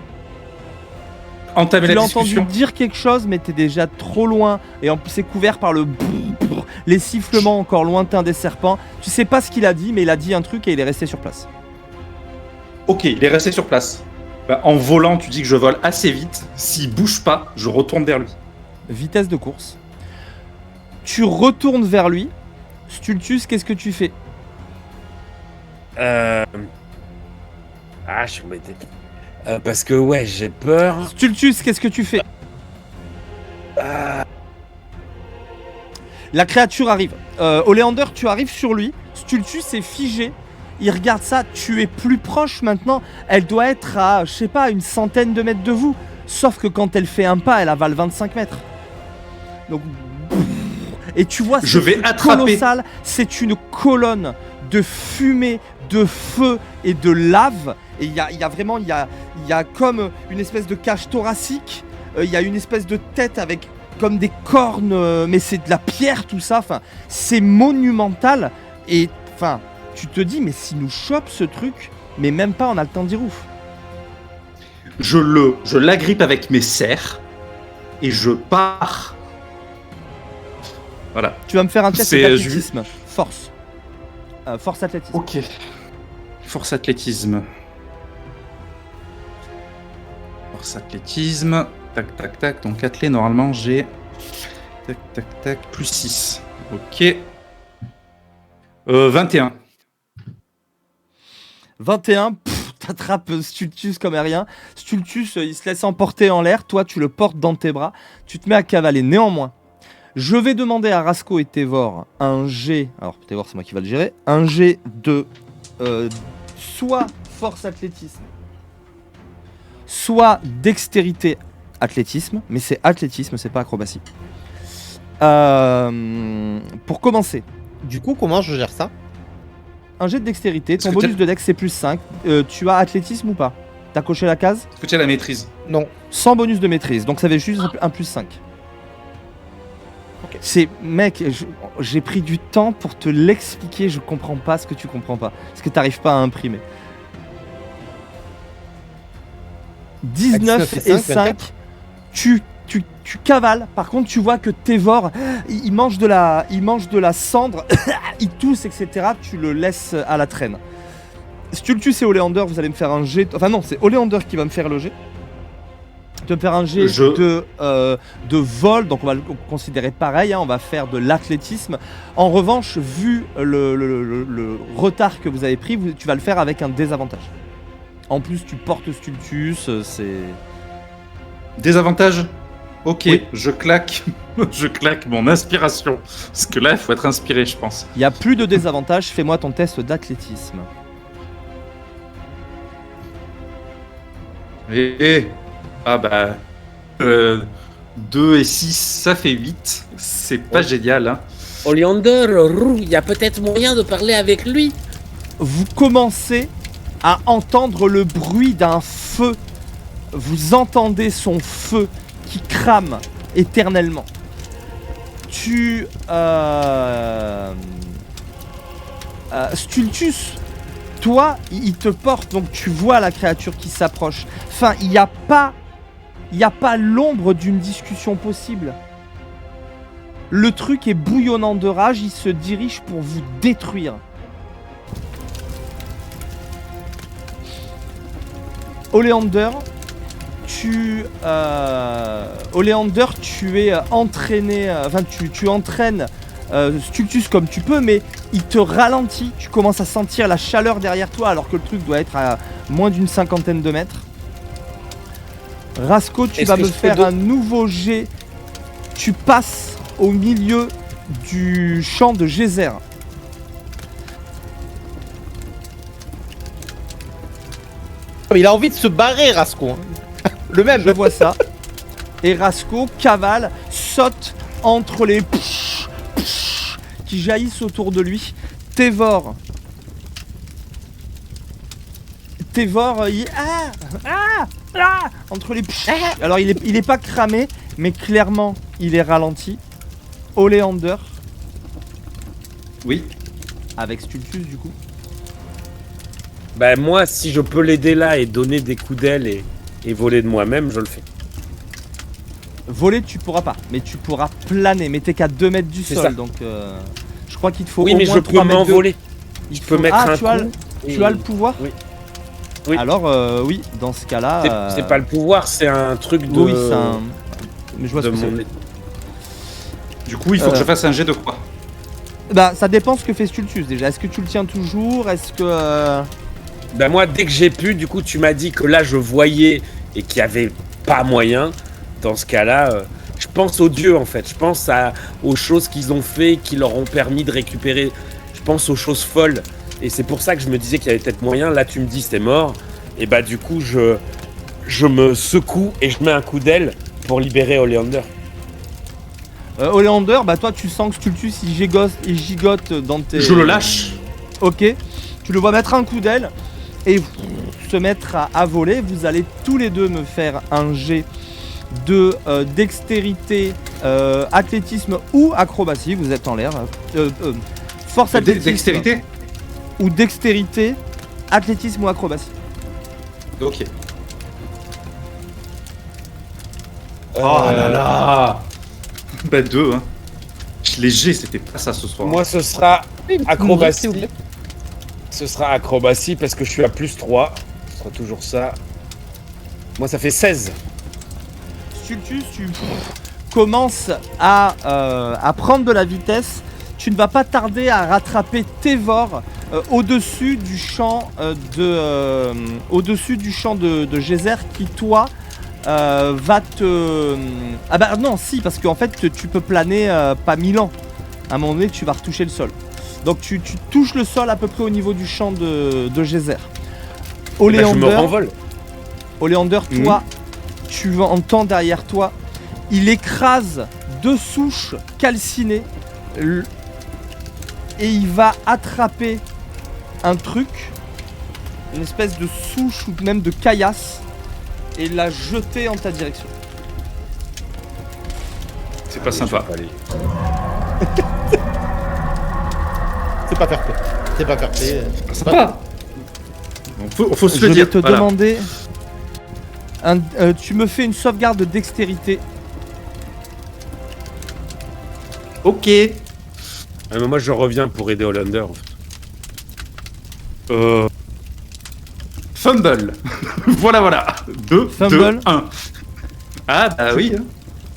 Entamer Tu la l'as discussion. entendu dire quelque chose, mais t'es déjà trop loin. Et en plus, c'est couvert par les sifflements encore lointains des serpents. Tu sais pas ce qu'il a dit, mais il a dit un truc et il est resté sur place. Ok, il est resté sur place. Bah, en volant, tu dis que je vole assez vite. S'il bouge pas, je retourne vers lui. Vitesse de course. Tu retournes vers lui. Stultus, qu'est-ce que tu fais? Ah, je suis embêté. Parce que, ouais, j'ai peur. Stultus, qu'est-ce que tu fais? La créature arrive. Oleander, tu arrives sur lui. Stultus est figé. Il regarde ça. Tu es plus proche maintenant. Elle doit être à, je sais pas, une centaine de mètres de vous. Sauf que quand elle fait un pas, elle avale 25 mètres. Donc... Et tu vois, Je vais attraper. Colossal. C'est une colonne de fumée, de feu et de lave. Et il y a vraiment, il y a comme une espèce de cage thoracique. Il y a une espèce de tête avec comme des cornes, mais c'est de la pierre tout ça. Enfin, c'est monumental. Et enfin, tu te dis, mais s'il nous chope ce truc, mais même pas, on a le temps d'y ouf. Je l'agrippe avec mes serres et je pars. Voilà. Tu vas me faire un test C'est, d'athlétisme. Force. Force athlétisme. Ok. Force athlétisme. Force athlétisme. Tac, tac, tac. Donc, athlé, normalement, j'ai... Tac, tac, tac. Plus 6. Ok. 21. 21, t'attrapes Stultus comme rien. Stultus, il se laisse emporter en l'air. Toi, tu le portes dans tes bras. Tu te mets à cavaler. Néanmoins, je vais demander à Rasco et Tévor un jet. Alors, Tévor, c'est moi qui va le gérer. Un jet de soit force athlétisme, soit dextérité athlétisme. Mais c'est athlétisme, c'est pas acrobatie. Pour commencer, Du coup, comment je gère ça? un jet de dextérité. Ton Est-ce que bonus de dex, c'est plus 5. Tu as athlétisme ou pas? T'as coché la case? Est-ce que tu as la maîtrise? Non. Sans bonus de maîtrise. Donc ça fait juste un plus 5. Mec, j'ai pris du temps pour te l'expliquer, je comprends pas ce que tu comprends pas. Ce que t'arrives pas à imprimer. 19 et 5, tu cavales. Par contre, tu vois que Tévor, il mange de la cendre, il tousse, etc. Tu le laisses à la traîne. Stultus et Oleander, vous allez me faire un jet. Enfin non, c'est Oleander qui va me faire le jet. Tu vas me faire un jet de vol, donc on va le considérer pareil, hein, on va faire de l'athlétisme. En revanche, vu le retard que vous avez pris, tu vas le faire avec un désavantage. En plus, tu portes Stultus, c'est... Désavantage ? Ok, Oui. je claque mon inspiration. Parce que là, il faut être inspiré, je pense. Il n'y a plus de désavantage, fais-moi ton test d'athlétisme. Ah bah... 2 et 6, ça fait 8. C'est pas génial, hein. Oleander, il y a peut-être moyen de parler avec lui. Vous commencez à entendre le bruit d'un feu. Vous entendez son feu qui crame éternellement. Stultus, toi, il te porte, donc tu vois la créature qui s'approche. Enfin, il n'y a pas l'ombre d'une discussion possible. Le truc est bouillonnant de rage, il se dirige pour vous détruire. Oleander, tu es entraîné, tu entraînes Stultus comme tu peux, mais il te ralentit, tu commences à sentir la chaleur derrière toi alors que le truc doit être à moins d'une 50aine de mètres. Rasco, tu vas me faire un nouveau jet, tu passes au milieu du champ de geyser. Il a envie de se barrer, Rasco. Le même. Je vois ça. Et Rasco cavale, saute entre les qui jaillissent autour de lui. Tévor, il entre les alors il est pas cramé, mais clairement il est ralenti. Oleander. Oui. Avec Stultus du coup. Bah moi, si je peux l'aider là et donner des coups d'aile et voler de moi-même, je le fais. Voler tu pourras pas, mais tu pourras planer, mais t'es qu'à 2 mètres du sol, ça. donc je crois qu'il te faut Oui, au mais moins je 3 peux mètres de... m'envoler. Je peux mettre un tu coup. as le pouvoir. Oui. Oui. Alors oui, dans ce cas-là... C'est pas le pouvoir, c'est un truc de... Oui, c'est un... Mais je vois ce de que c'est. mon... Du coup, il faut que je fasse un jet de quoi? Bah ça dépend ce que fait Stultus déjà. Est-ce que tu le tiens toujours? Est-ce que... Bah moi, dès que j'ai pu, du coup, tu m'as dit que là, je voyais et qu'il y avait pas moyen. Dans ce cas-là, je pense aux dieux, en fait. Je pense aux choses qu'ils ont fait, qui leur ont permis de récupérer. Je pense aux choses folles. Et c'est pour ça que je me disais qu'il y avait peut-être moyen. Là, tu me dis c'est mort. Et bah du coup, je me secoue et je mets un coup d'aile pour libérer Oleander. Oleander, bah toi tu sens que Stultus il gigote dans tes... Je le lâche. Ok. Tu le vois mettre un coup d'aile et se mettre à voler. Vous allez tous les deux me faire un jet de dextérité, athlétisme ou acrobatie. Vous êtes en l'air. Force athlétisme. Dextérité? Ou dextérité, athlétisme ou acrobatie. Ok. Oh là là. Bah 2, hein. Léger, c'était pas ça ce soir. Moi, ce sera s'il vous acrobatie. plaît. Ce sera acrobatie parce que je suis à +3. Ce sera toujours ça. Moi, ça fait 16. Stultus, tu commences à prendre de la vitesse. Tu ne vas pas tarder à rattraper Tévor au-dessus du champ de geyser qui, toi, va te... Ah bah non, si, parce qu'en fait, tu peux planer pas 1000 ans. À un moment donné, tu vas retoucher le sol. Donc tu touches le sol à peu près au niveau du champ de geyser. Je me Oleander, renvole. Oleander, toi, tu entends derrière toi, il écrase 2 souches calcinées et il va attraper un truc, une espèce de souche ou même de caillasse et la jeter en ta direction. C'est pas sympa. Allez. C'est pas fair play. C'est pas fair play. Pas sympa. Faut se Je le vais dire. te voilà. demander... tu me fais une sauvegarde de dextérité. Ok. Mais moi, je reviens pour aider Hollander. En fait. Fumble. voilà. 2, Fumble. 2, 1. Ah bah oui. hein.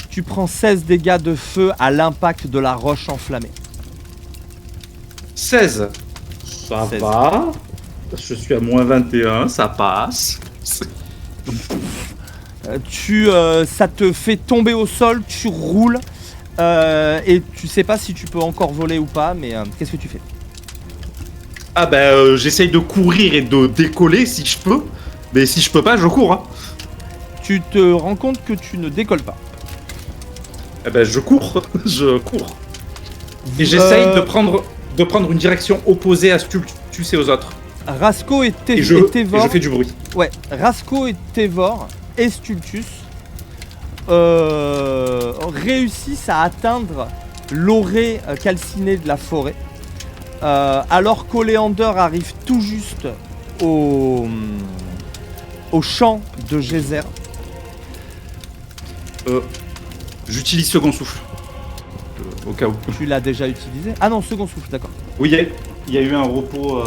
Tu prends 16 dégâts de feu à l'impact de la roche enflammée. 16. Ça 16. va. Je suis à moins 21, ça passe. Ça te fait tomber au sol, tu roules et tu sais pas si tu peux encore voler ou pas, mais qu'est-ce que tu fais? Ah bah j'essaye de courir et de décoller si je peux. Mais si je peux pas, je cours. Hein. Tu te rends compte que tu ne décolles pas. Ah bah je cours. je cours. Et j'essaye de prendre une direction opposée à Stultus et aux autres. Rasco et, Et et je Tévor. fais du bruit. Ouais, Rasco et Tévor et Stultus réussissent à atteindre l'orée calcinée de la forêt. Alors qu'Oléander arrive tout juste au champ de Geyser. J'utilise second souffle. Au cas où. Tu l'as déjà utilisé? Ah non, second souffle, d'accord. Oui, il y a eu un repos.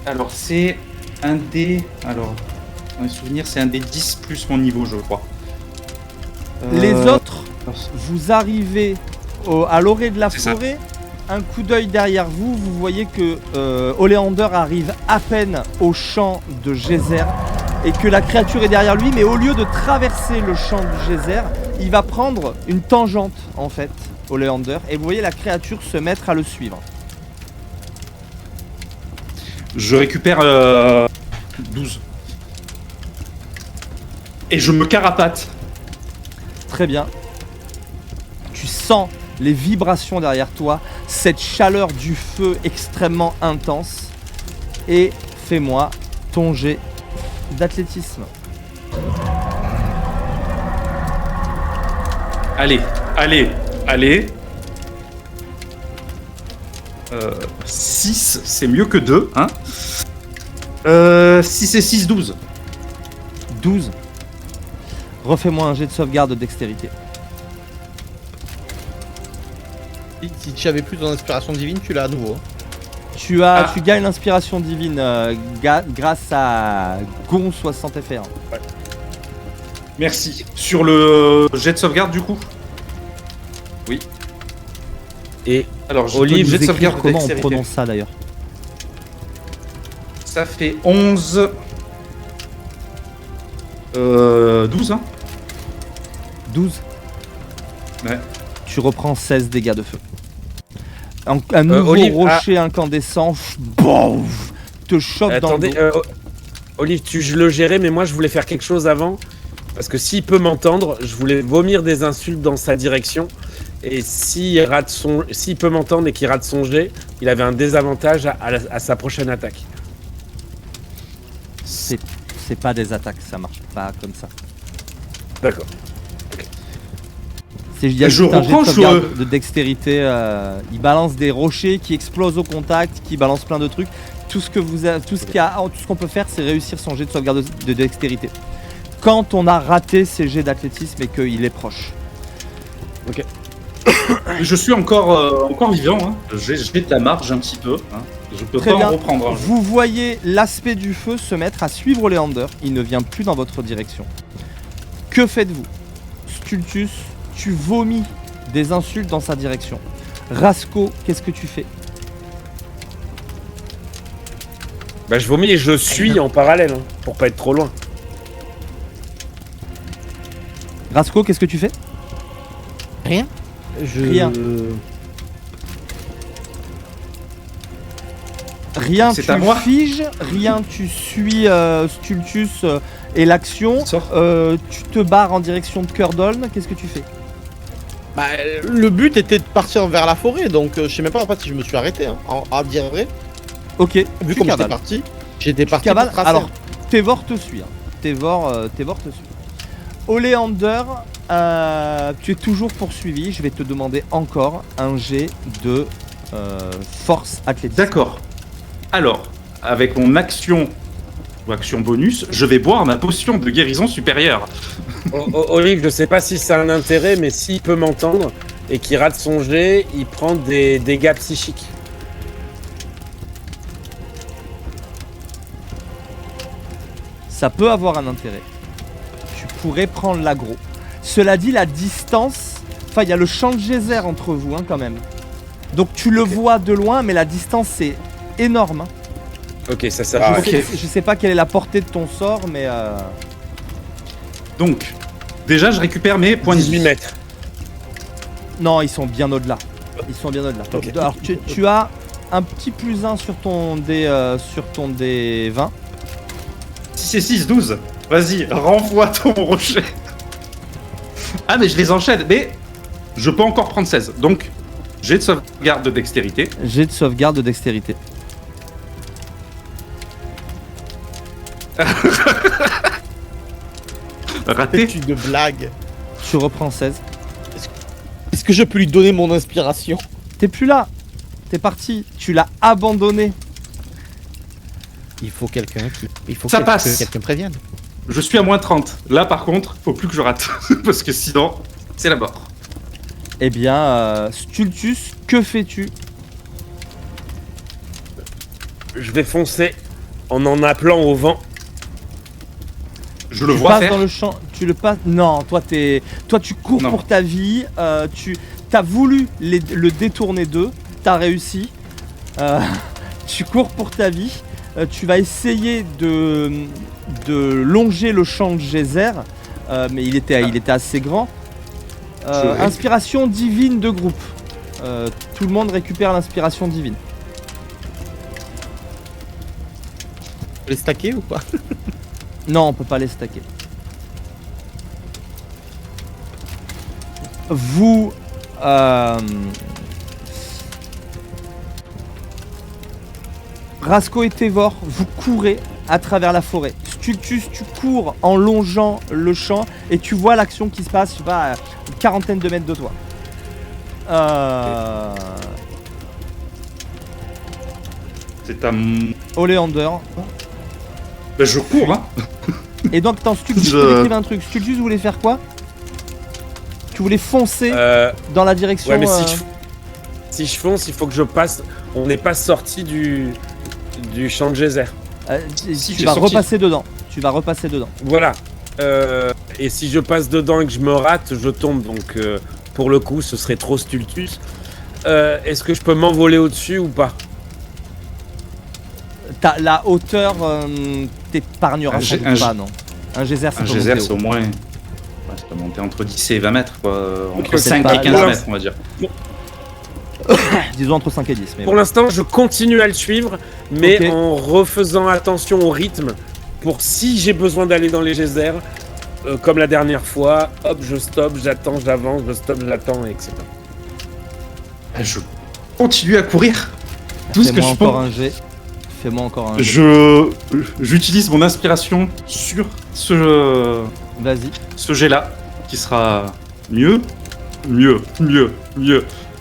Alors c'est un dé. Alors, dans les souvenirs, c'est un dé 10 plus mon niveau, je crois. Les autres, vous arrivez à l'orée de la C'est ça. forêt. Un coup d'œil derrière vous, vous voyez que Oléander arrive à peine au champ de Geyser et que la créature est derrière lui, mais au lieu de traverser le champ du Geyser, il va prendre une tangente en fait, Oléander, et vous voyez la créature se mettre à le suivre. Je récupère 12. Et je me carapate. Très bien. Tu sens les vibrations derrière toi, cette chaleur du feu extrêmement intense. Et fais-moi ton jet d'athlétisme. Allez. 6, c'est mieux que 2, hein. 6 et 6, 12. 12. Refais-moi un jet de sauvegarde de dextérité. Si tu avais plus ton inspiration divine, tu l'as à nouveau. Tu gagnes l'inspiration divine grâce à Gon 60 FR. Merci. Sur le jet de sauvegarde, du coup. Oui. Et Alors, j'ai Olive, jet de Vous sauvegarde écrire comment on dextérité. prononce ça d'ailleurs? Ça fait 11. 12, hein. 12. Ouais. Tu reprends 16 dégâts de feu. Un nouveau Olive, rocher incandescent boum, te choque attendez, dans le dos. Olive, je le gérais, mais moi je voulais faire quelque chose avant. Parce que s'il peut m'entendre, je voulais vomir des insultes dans sa direction. Et s'il peut m'entendre et qu'il rate son jet, il avait un désavantage à sa prochaine attaque. C'est pas des attaques, ça marche pas comme ça. D'accord. Il y a Je juste un jet de reprends, sauvegarde de dextérité. Il balance des rochers qui explosent au contact, qui balance plein de trucs. Tout ce qu'on peut faire, c'est réussir son jet de sauvegarde de dextérité. Quand on a raté ses jets d'athlétisme et qu'il est proche. Ok. Je suis encore vivant, hein. J'ai de la marge un petit peu, hein. Je peux Très pas bien. en reprendre. Hein. Vous voyez l'aspect du feu se mettre à suivre Léander. Il ne vient plus dans votre direction. Que faites-vous? Stultus, tu vomis des insultes dans sa direction. Rasco, qu'est-ce que tu fais? Bah je vomis et je suis en parallèle, hein, pour pas être trop loin. Rasco, qu'est-ce que tu fais? Rien. Rien. Rien, C'est tu à moi. figes, rien, tu suis Stultus et l'action. Sors. Tu te barres en direction de Curdoln, qu'est-ce que tu fais? Bah, le but était de partir vers la forêt, donc je sais même pas en fait si je me suis arrêté, hein, à dire vrai. Ok, Vu tu comme cavales. j'étais parti Cavale, pour tracer. alors Tévor te suit. Hein. Tévor te suit. Oléander, tu es toujours poursuivi. Je vais te demander encore un jet de force athlétique. D'accord. Alors, avec mon action ou action bonus, je vais boire ma potion de guérison supérieure. Olive, je sais pas si ça a un intérêt, mais s'il peut m'entendre et qu'il rate son jet, il prend des dégâts psychiques. Ça peut avoir un intérêt. Tu pourrais prendre l'aggro. Cela dit, la distance... Enfin, il y a le champ de geyser entre vous, hein, quand même. Donc tu le vois de loin, mais la distance, c'est énorme. Hein. Ok, ça sert. Je sais pas quelle est la portée de ton sort, mais... Donc, déjà, je récupère mes points de 18 vie. mètres. Non, ils sont bien au-delà. Ils sont bien au-delà. Ok. Alors, tu as un petit plus 1 sur ton dé 20. 6 et 6, 12. Vas-y, renvoie ton rocher. Ah, mais je les enchaîne. Mais je peux encore prendre 16. Donc, j'ai de sauvegarde de dextérité. Jet de sauvegarde de dextérité. Raté. C'est une blague. Tu reprends 16. Est-ce que je peux lui donner mon inspiration? T'es plus là. T'es parti. Tu l'as abandonné. Il faut quelqu'un qui... Il faut Ça que passe. quelqu'un prévienne. Je suis à moins 30. Là, par contre, faut plus que je rate. Parce que sinon, c'est la mort. Eh bien, Stultus, que fais-tu? Je vais foncer en appelant au vent. Je le Tu vois passes faire. dans le champ, tu le passes. Non, toi tu cours Non. pour ta vie. Tu as voulu le détourner d'eux, t'as réussi. Tu cours pour ta vie. Tu vas essayer de longer le champ de geyser, mais il était assez grand. Je- Inspiration divine de groupe. Tout le monde récupère l'inspiration divine. Faut les stacker ou pas? Non, on peut pas les stacker. Vous... Rasco et Tévor, vous courez à travers la forêt. Stultus, tu cours en longeant le champ et tu vois l'action qui se passe, je sais pas, à une quarantaine de mètres de toi. C'est à mon... Oleander. Ben, je cours, hein. Et donc, attends, Stultus, Je- je peux décrire un truc. Stultus voulait faire quoi? Tu voulais foncer dans la direction... Ouais, mais si je fonce, il faut que je passe. On n'est pas sorti du champ de geyser. Si, tu j'ai vas sorti. repasser dedans. Tu vas repasser dedans. Voilà. Et si je passe dedans et que je me rate, je tombe. Donc, pour le coup, ce serait trop Stultus. Est-ce que je peux m'envoler au-dessus ou pas? T'as la hauteur t'épargnera Un sans gé- doute un pas, gé- non. Un geyser, Un c'est geyser, pas c'est monter au moins... Ouais, ça peut monter entre 10 et 20 mètres, quoi. Entre peut-être 5 pas- et 15 là, mètres, on va dire. haut. Disons entre 5 et 10. Mais Pour l'instant, je continue à le suivre, mais Ok. en refaisant attention au rythme pour si j'ai besoin d'aller dans les geysers, comme la dernière fois, hop, je stoppe, j'attends, j'avance, je stoppe, j'attends, etc. Je continue à courir. Tout ce que Fais-moi je encore peux. un jet. Fais-moi encore un jet. J'utilise mon inspiration sur ce Vas-y. jet-là, qui sera mieux.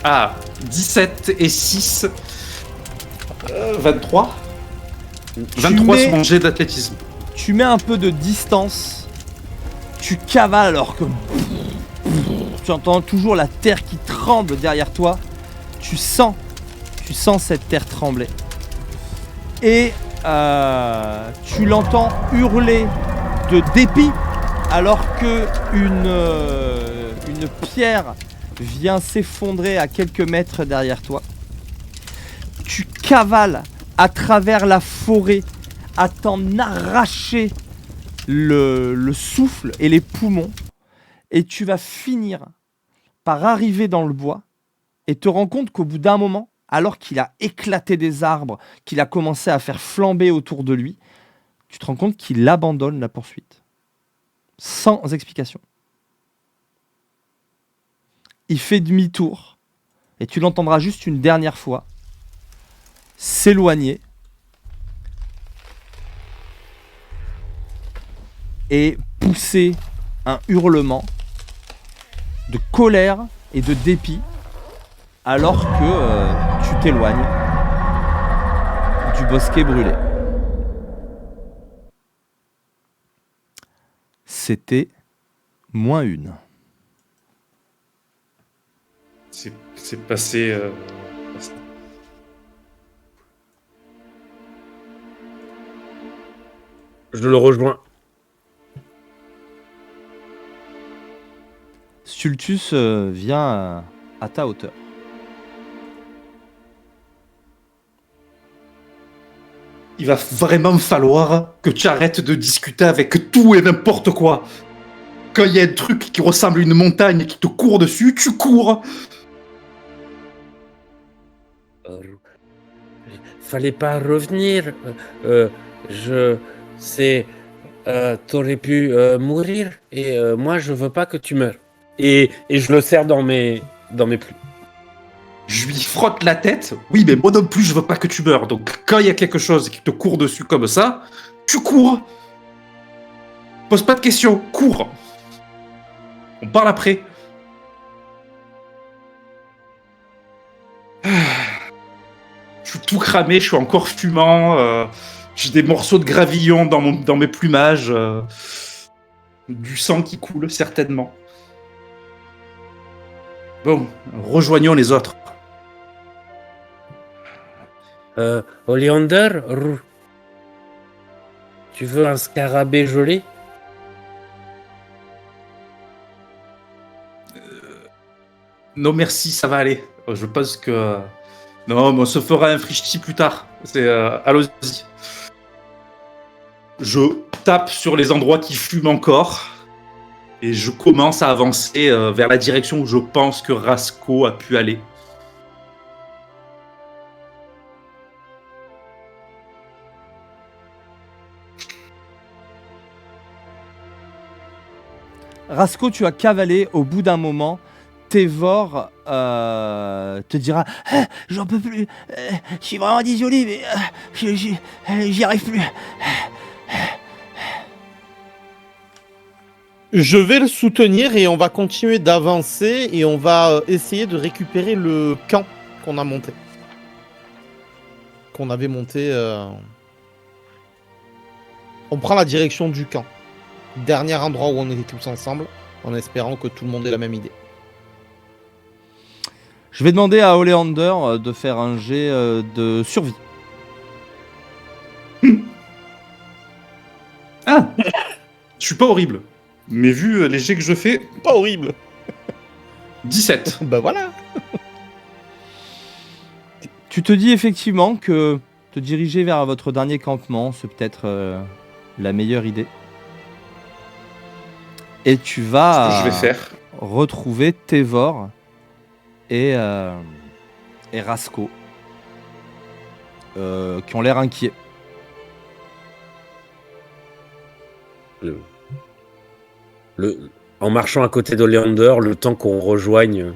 Ah, 17 et 6. 23. 23 mets- sur mon jet d'athlétisme. Tu mets un peu de distance. Tu cavales alors que... Tu entends toujours la terre qui tremble derrière toi. Tu sens cette terre trembler. Et tu l'entends hurler de dépit alors que une pierre vient s'effondrer à quelques mètres derrière toi. Tu cavales à travers la forêt à t'en arracher le souffle et les poumons et tu vas finir par arriver dans le bois et te rends compte qu'au bout d'un moment, alors qu'il a éclaté des arbres, qu'il a commencé à faire flamber autour de lui, tu te rends compte qu'il abandonne la poursuite. Sans explication. Il fait demi-tour et tu l'entendras juste une dernière fois s'éloigner et pousser un hurlement de colère et de dépit alors que tu t'éloignes du bosquet brûlé. C'était -1. C'est passé. Je le rejoins. Stultus vient à ta hauteur. Il va vraiment falloir que tu arrêtes de discuter avec tout et n'importe quoi. Quand il y a un truc qui ressemble à une montagne qui te court dessus, tu cours. Fallait pas revenir. T'aurais pu mourir et moi je veux pas que tu meurs. Et je le serre dans mes plis. Je lui frotte la tête. Oui, mais moi non plus, je veux pas que tu meurs. Donc, quand il y a quelque chose qui te court dessus comme ça, tu cours. Pose pas de questions, cours. On parle après. Je suis tout cramé, je suis encore fumant. J'ai des morceaux de gravillon dans mes plumages. Du sang qui coule, certainement. Bon, rejoignons les autres. Oleander, tu veux un scarabée gelé? Non merci, ça va aller. Je pense que... Non, mais on se fera un frichti plus tard. Allons-y. Je tape sur les endroits qui fument encore. Et je commence à avancer vers la direction où je pense que Rasco a pu aller. Rasco, tu as cavalé. Au bout d'un moment, Tévor te dira j'en peux plus, je suis vraiment désolé, mais j'y arrive plus. Je vais le soutenir et on va continuer d'avancer et on va essayer de récupérer le camp qu'on a monté. Qu'on avait monté. On prend la direction du camp. Dernier endroit où on était tous ensemble, en espérant que tout le monde ait la même idée. Je vais demander à Oleander de faire un jet de survie. Ah, je suis pas horrible. Mais vu les jets que je fais, Pas horrible. 17. Bah voilà. Tu te dis effectivement que te diriger vers votre dernier campement, c'est peut-être la meilleure idée. Et tu vas Ce que je vais faire. retrouver Tévor et Rasco qui ont l'air inquiets. En marchant à côté d'Oleander, le temps qu'on rejoigne,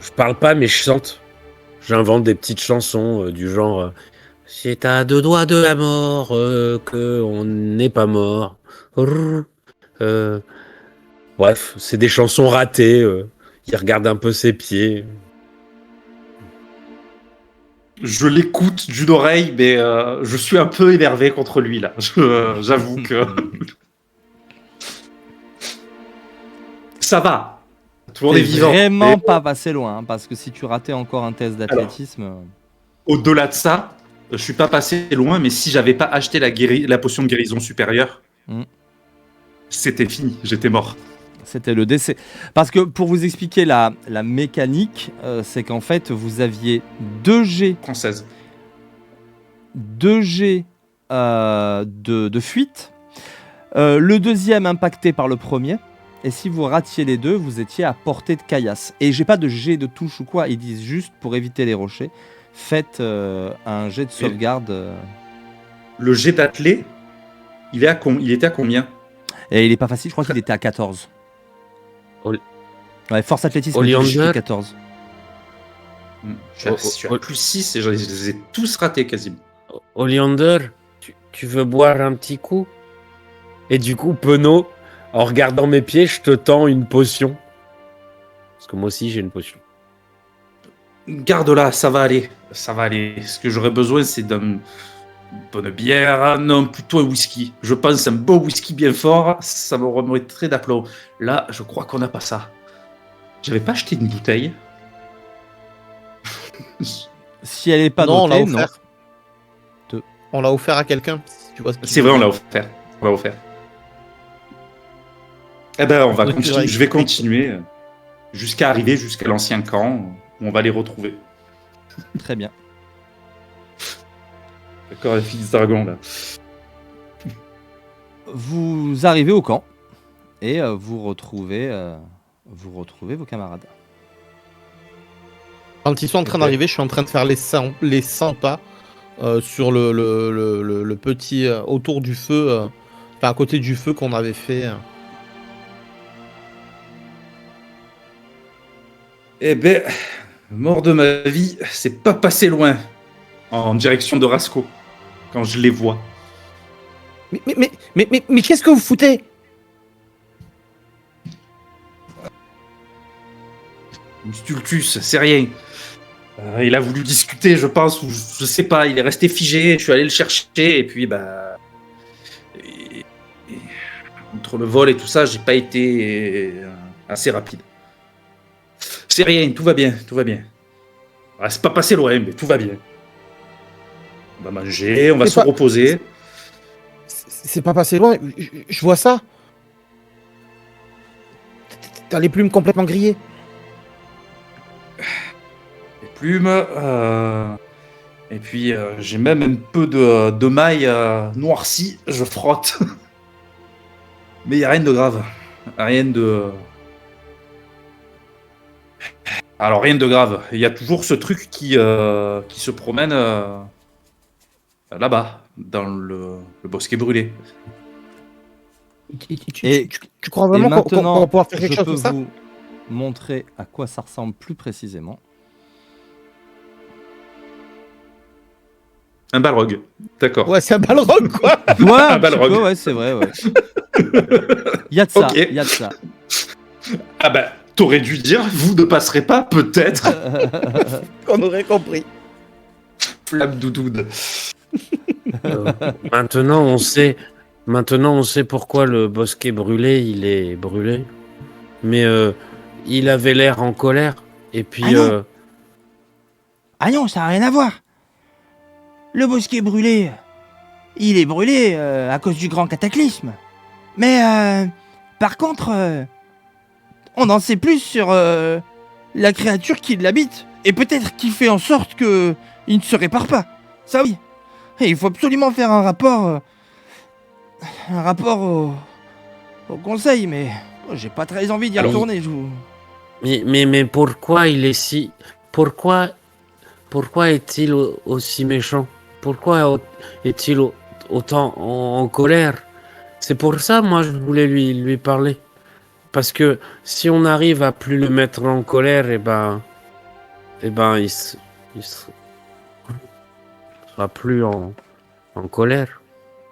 je parle pas mais je chante. J'invente des petites chansons du genre c'est à 2 doigts de la mort que on n'est pas mort. Bref, c'est des chansons ratées. Il regarde un peu ses pieds. Je l'écoute d'une oreille, mais je suis un peu énervé contre lui, là. J'avoue que... Ça va. Tout le monde est T'es vivant. vraiment Mais pas passé loin, hein, parce que si tu ratais encore un test d'athlétisme... au-delà de ça, je suis pas passé loin, mais si j'avais pas acheté la potion de guérison supérieure, c'était fini, j'étais mort. C'était le décès. Parce que pour vous expliquer la mécanique, c'est qu'en fait, vous aviez 2 jets, Française. 2 jets de fuite. Le deuxième impacté par le premier. Et si vous ratiez les deux, vous étiez à portée de caillasse. Et j'ai pas de jet de touche ou quoi. Ils disent juste pour éviter les rochers, faites un jet de sauvegarde. Le jet d'athlé, il était à combien? Et il est pas facile, je crois qu'il était à 14. Ouais, force athlétisme, Oleander. jusqu'à 14. Je suis à plus 6 et je les ai tous ratés quasiment. Oleander, tu veux boire un petit coup? Et du coup, Penaud, en regardant mes pieds, je te tends une potion Parce que moi aussi, j'ai une potion. Garde-la, ça va aller. Ça va aller. Ce que j'aurais besoin, c'est d'une bonne bière. Non, plutôt un whisky. Je pense un beau whisky bien fort, ça me remettrait d'aplomb. Là, je crois qu'on n'a pas ça. J'avais pas acheté une bouteille. Si elle est pas Non, on l'a notée, non. offert. On l'a offert à quelqu'un. Si tu vois ce que C'est vrai, on l'a offert. On l'a offert. Eh ben, on va Donc, tu continuer. vas Je vais expliquer. continuer jusqu'à arriver jusqu'à l'ancien camp où on va les retrouver. Très bien. D'accord, la fille du dragon là. Vous arrivez au camp et vous retrouvez vos camarades. Quand ils sont en train d'arriver, je suis en train de faire les 100 pas sur le petit autour du feu, enfin à côté du feu qu'on avait fait. Eh ben, mort de ma vie, c'est pas passé loin en direction de Rasco quand je les vois. Mais qu'est-ce que vous foutez? Stultus, c'est rien. Il a voulu discuter, je pense, ou je sais pas, il est resté figé, je suis allé le chercher, et puis, bah... entre le vol et tout ça, j'ai pas été assez rapide. C'est rien, tout va bien, tout va bien. Ah, c'est pas passé loin, mais tout va bien. On va manger, on va se reposer. C'est pas passé loin, je vois ça. T'as les plumes complètement grillées. Les plumes, et puis j'ai même un peu de maille noircie, je frotte. Mais il n'y a rien de grave. Rien de... Alors rien de grave. Il y a toujours ce truc qui se promène là-bas, dans le bosquet brûlé. Et Tu crois vraiment qu'on maintenant, va pouvoir faire quelque je chose peux comme ça? vous montrer à quoi ça ressemble plus précisément. Un balrog, d'accord. Ouais, c'est un balrog, quoi. Ouais, un Balrog. petit peu, ouais, c'est vrai, ouais. Il y a de ça, Ok. il y a de ça. Ah bah, t'aurais dû dire, vous ne passerez pas, peut-être. On aurait compris. Flamme doudoune. Maintenant, on sait pourquoi le bosquet brûlé, il est brûlé. Mais il avait l'air en colère. Et puis, Ah non. Ah non, ça n'a rien à voir. Le bosquet brûlé, il est brûlé à cause du grand cataclysme. Mais par contre, on en sait plus sur la créature qui l'habite. Et peut-être qu'il fait en sorte que il ne se répare pas. Ça oui. Et il faut absolument faire un rapport au conseil, mais j'ai pas très envie d'y Alors, retourner. Je vous... mais pourquoi il est si... Pourquoi est-il aussi méchant? Pourquoi est-il autant en colère? C'est pour ça, moi, je voulais lui parler. Parce que si on arrive à plus le mettre en colère, il sera plus en colère.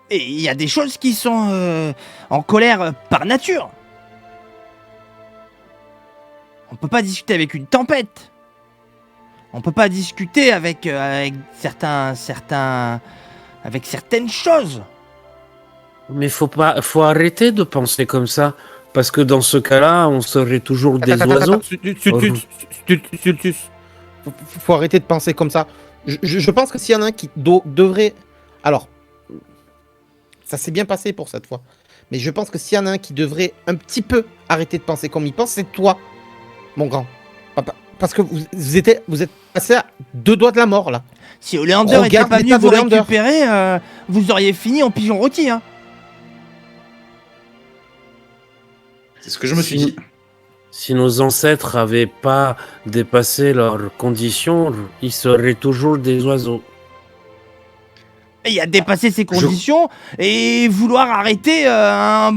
Et il y a des choses qui sont en colère par nature. On peut pas discuter avec une tempête. On peut pas discuter avec avec certaines choses. Mais faut arrêter de penser comme ça. Parce que dans ce cas-là, on serait toujours des oiseaux. Stultus. Faut arrêter de penser comme ça. Je pense que s'il y en a un qui devrait... Alors, ça s'est bien passé pour cette fois. Mais je pense que s'il y en a un qui devrait un petit peu arrêter de penser comme il pense, c'est toi, mon grand. Papa. Parce que vous êtes passé à 2 doigts de la mort, là. Si Oleander était Regarde pas venu l'état vous d'Oleander. récupérer, vous auriez fini en pigeon rôti. Hein. C'est ce que je me suis dit. Si nos ancêtres n'avaient pas dépassé leurs conditions, ils seraient toujours des oiseaux. Et il a dépassé ses conditions et vouloir arrêter la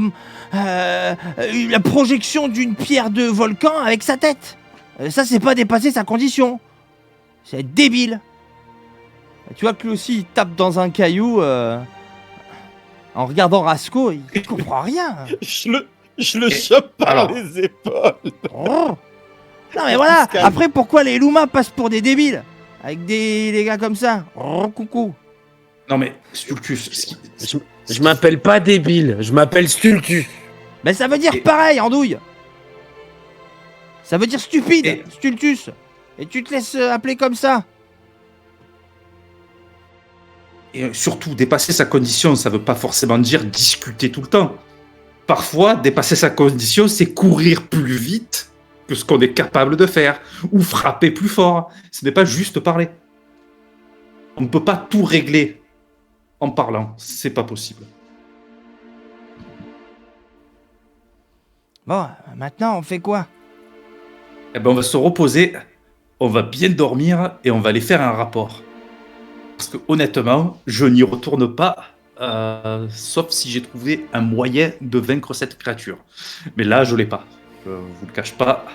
projection d'une pierre de volcan avec sa tête. Ça, c'est pas dépasser sa condition. C'est débile. Tu vois que lui aussi, il tape dans un caillou en regardant Rasco, il comprend rien. Je le chope par alors. les épaules. Oh. Non mais voilà. Calme. Après, pourquoi les Luma passent pour des débiles avec des gars comme ça? Oh, coucou. Non mais Stultus, Je m'appelle pas débile, je m'appelle Stultus. Mais ça veut dire Et- pareil, Andouille. Ça veut dire stupide, Et- Stultus. Et tu te laisses appeler comme ça. et surtout dépasser sa condition, ça veut pas forcément dire discuter tout le temps. Parfois, dépasser sa condition, c'est courir plus vite que ce qu'on est capable de faire, ou frapper plus fort. Ce n'est pas juste parler. On ne peut pas tout régler en parlant, c'est pas possible. Bon, maintenant on fait quoi? Eh ben, on va se reposer, on va bien dormir et on va aller faire un rapport. Parce que honnêtement, je n'y retourne pas, sauf si j'ai trouvé un moyen de vaincre cette créature. Mais là, je l'ai pas. Je vous le cache pas.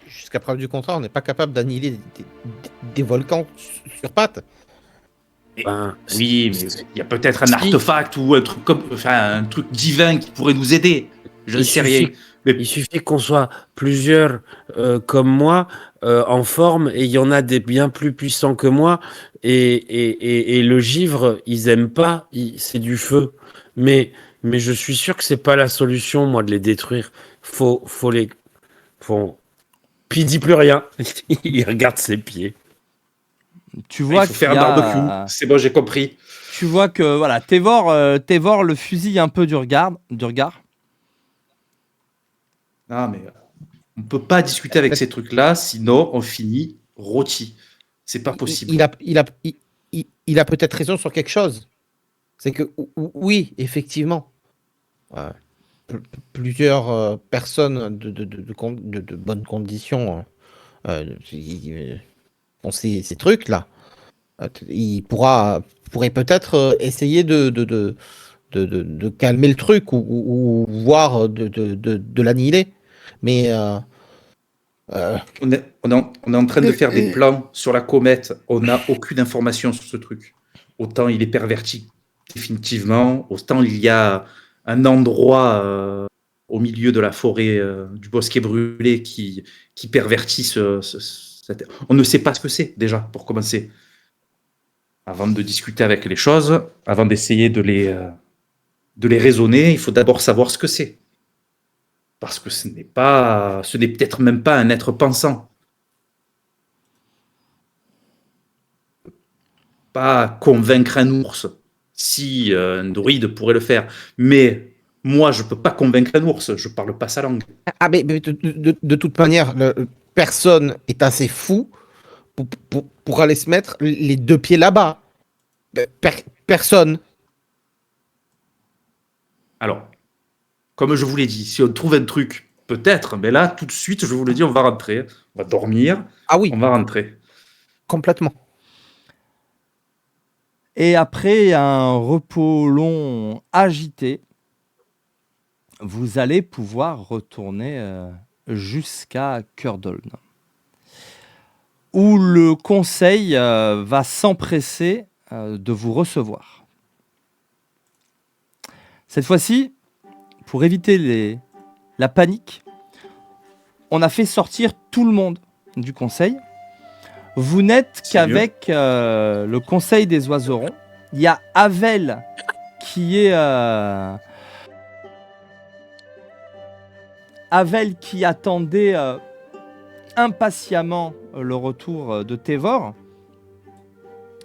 Jusqu'à preuve du contraire, on n'est pas capable d'annihiler des volcans sur pattes. Ben, Oui, mais il y a peut-être un Si. artefact ou un truc comme, enfin, un truc divin qui pourrait nous aider. Je ne Il sais suffit- rien. Mais Il suffit qu'on soit plusieurs comme moi en forme et il y en a des bien plus puissants que moi et le givre ils aiment pas, c'est du feu. Mais je suis sûr que c'est pas la solution moi de les détruire. Faut les faut. Puis il dit plus rien. Il regarde ses pieds. Tu il vois faut faire qu'il un y a- barbecue. C'est bon, j'ai compris. Tu vois que voilà, Tévor le fusille un peu du regard. Non, mais on peut pas discuter avec ces trucs-là, sinon on finit rôti. C'est pas possible. Il a peut-être raison sur quelque chose. C'est que oui, effectivement, plusieurs personnes de bonnes conditions ont ces trucs-là. Il pourrait peut-être essayer de calmer le truc ou voir de l'annihiler. Mais On est en train de faire des plans sur la comète. On n'a aucune information sur ce truc. Autant il est perverti, définitivement. Autant il y a un endroit au milieu de la forêt du bosquet brûlé qui pervertit On ne sait pas ce que c'est, déjà, pour commencer. Avant de discuter avec les choses, avant d'essayer de les raisonner, il faut d'abord savoir ce que c'est. Parce que ce n'est peut-être même pas un être pensant. Pas convaincre un ours, si un druide pourrait le faire. Mais moi, je peux pas convaincre un ours, je parle pas sa langue. mais de toute manière, personne est assez fou pour aller se mettre les deux pieds là-bas. Personne. Alors, comme je vous l'ai dit, si on trouve un truc, peut-être, mais là, tout de suite, je vous le dis, on va rentrer. On va dormir, Ah oui, on va rentrer. complètement. Et après un repos long agité, vous allez pouvoir retourner jusqu'à Curdoln, où le conseil va s'empresser de vous recevoir. Cette fois-ci, pour éviter la panique, on a fait sortir tout le monde du conseil. Vous n'êtes C'est qu'avec le conseil des oiserons. Il y a Havel qui est... Havel qui attendait impatiemment le retour de Tévor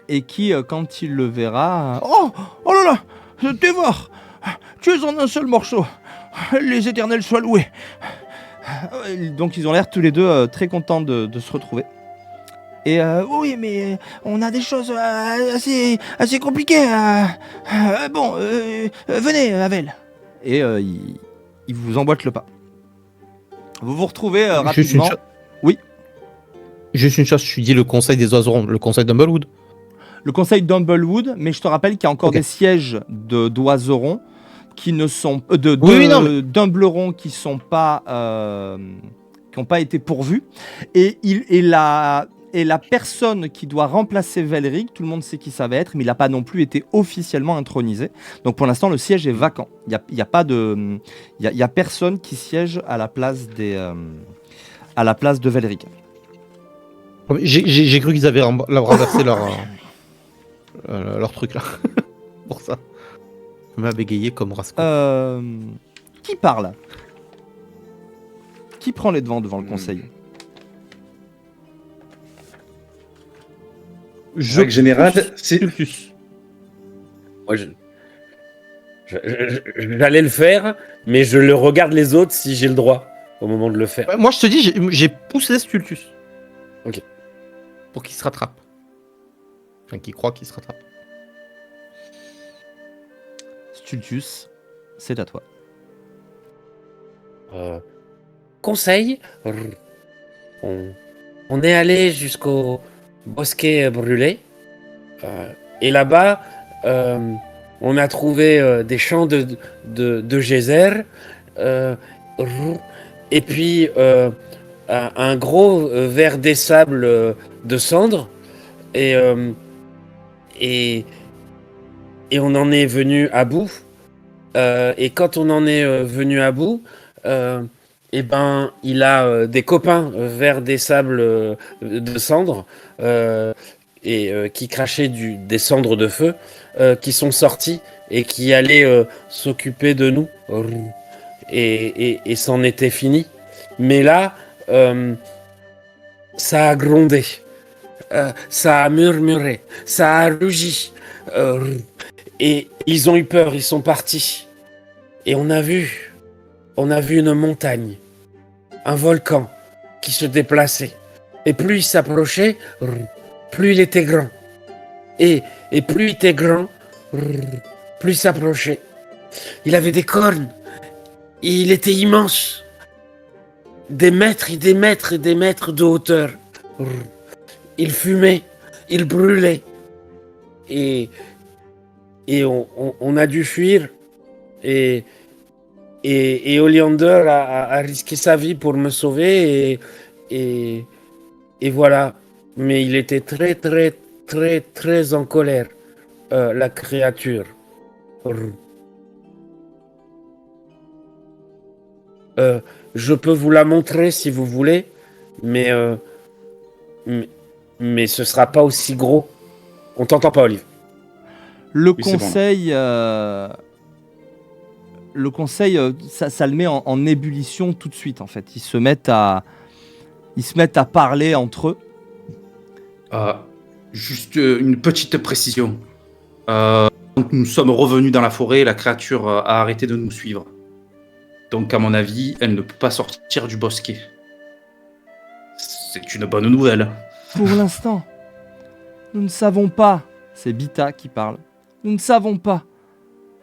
et qui, quand il le verra... Oh là là, Tévor, tu es en un seul morceau. Les éternels soient loués. Donc ils ont l'air tous les deux très contents de se retrouver. Et oui, mais on a des choses assez compliquées. Bon, venez, Havel. Et il vous emboîte le pas. Vous vous retrouvez rapidement. Oui. Juste une chose, je suis dit le conseil des oiserons, le conseil d'Humblewood. Le conseil d'Humblewood, mais je te rappelle qu'il y a encore des sièges d'oiserons qui ne sont d'Humblerons qui sont pas qui n'ont pas été pourvus et la personne qui doit remplacer Velric, tout le monde sait qui ça va être, mais il n'a pas non plus été officiellement intronisé. Donc pour l'instant, le siège est vacant. Il y a personne qui siège à la place à la place de Velric. J'ai cru qu'ils avaient renversé leur truc là. Pour ça. On m'a bégayé comme Rasco. Qui parle? Qui prend les devants le conseil? Règle générale, c'est Moi, j'allais le faire, mais je le regarde les autres si j'ai le droit au moment de le faire. Moi je te dis, j'ai poussé Stultus. Ok. Pour qu'il se rattrape. Enfin, qu'il croit qu'il se rattrape. Stultus, c'est à toi. Conseil, on est allé jusqu'au bosquet brûlé. Et là-bas, on a trouvé des champs de geyser. Et puis un gros verre des sables de cendres. Et on en est venu à bout. Et quand on en est venu à bout, eh ben, il a des copains vers des sables de cendres qui crachaient des cendres de feu qui sont sortis et qui allaient s'occuper de nous. Et c'en était fini. Mais là, ça a grondé, ça a murmuré, ça a rugi. Et ils ont eu peur, ils sont partis. Et on a vu une montagne, un volcan qui se déplaçait. Et plus il s'approchait, plus il était grand. Et plus il était grand, plus il s'approchait. Il avait des cornes. Il était immense. Des mètres et des mètres et des mètres de hauteur. Il fumait, il brûlait. Et on a dû fuir. Et Oleander a risqué sa vie pour me sauver. Et voilà. Mais il était très, très, très, très en colère. La créature. Je peux vous la montrer si vous voulez, mais ce sera pas aussi gros. On t'entend pas, Olive. Le Oui, c'est conseil, ça le met en ébullition tout de suite en fait. Ils se mettent à parler entre eux. Juste une petite précision. Donc nous sommes revenus dans la forêt, la créature a arrêté de nous suivre. Donc à mon avis, elle ne peut pas sortir du bosquet. C'est une bonne nouvelle. Pour l'instant, nous ne savons pas, c'est Bita qui parle, nous ne savons pas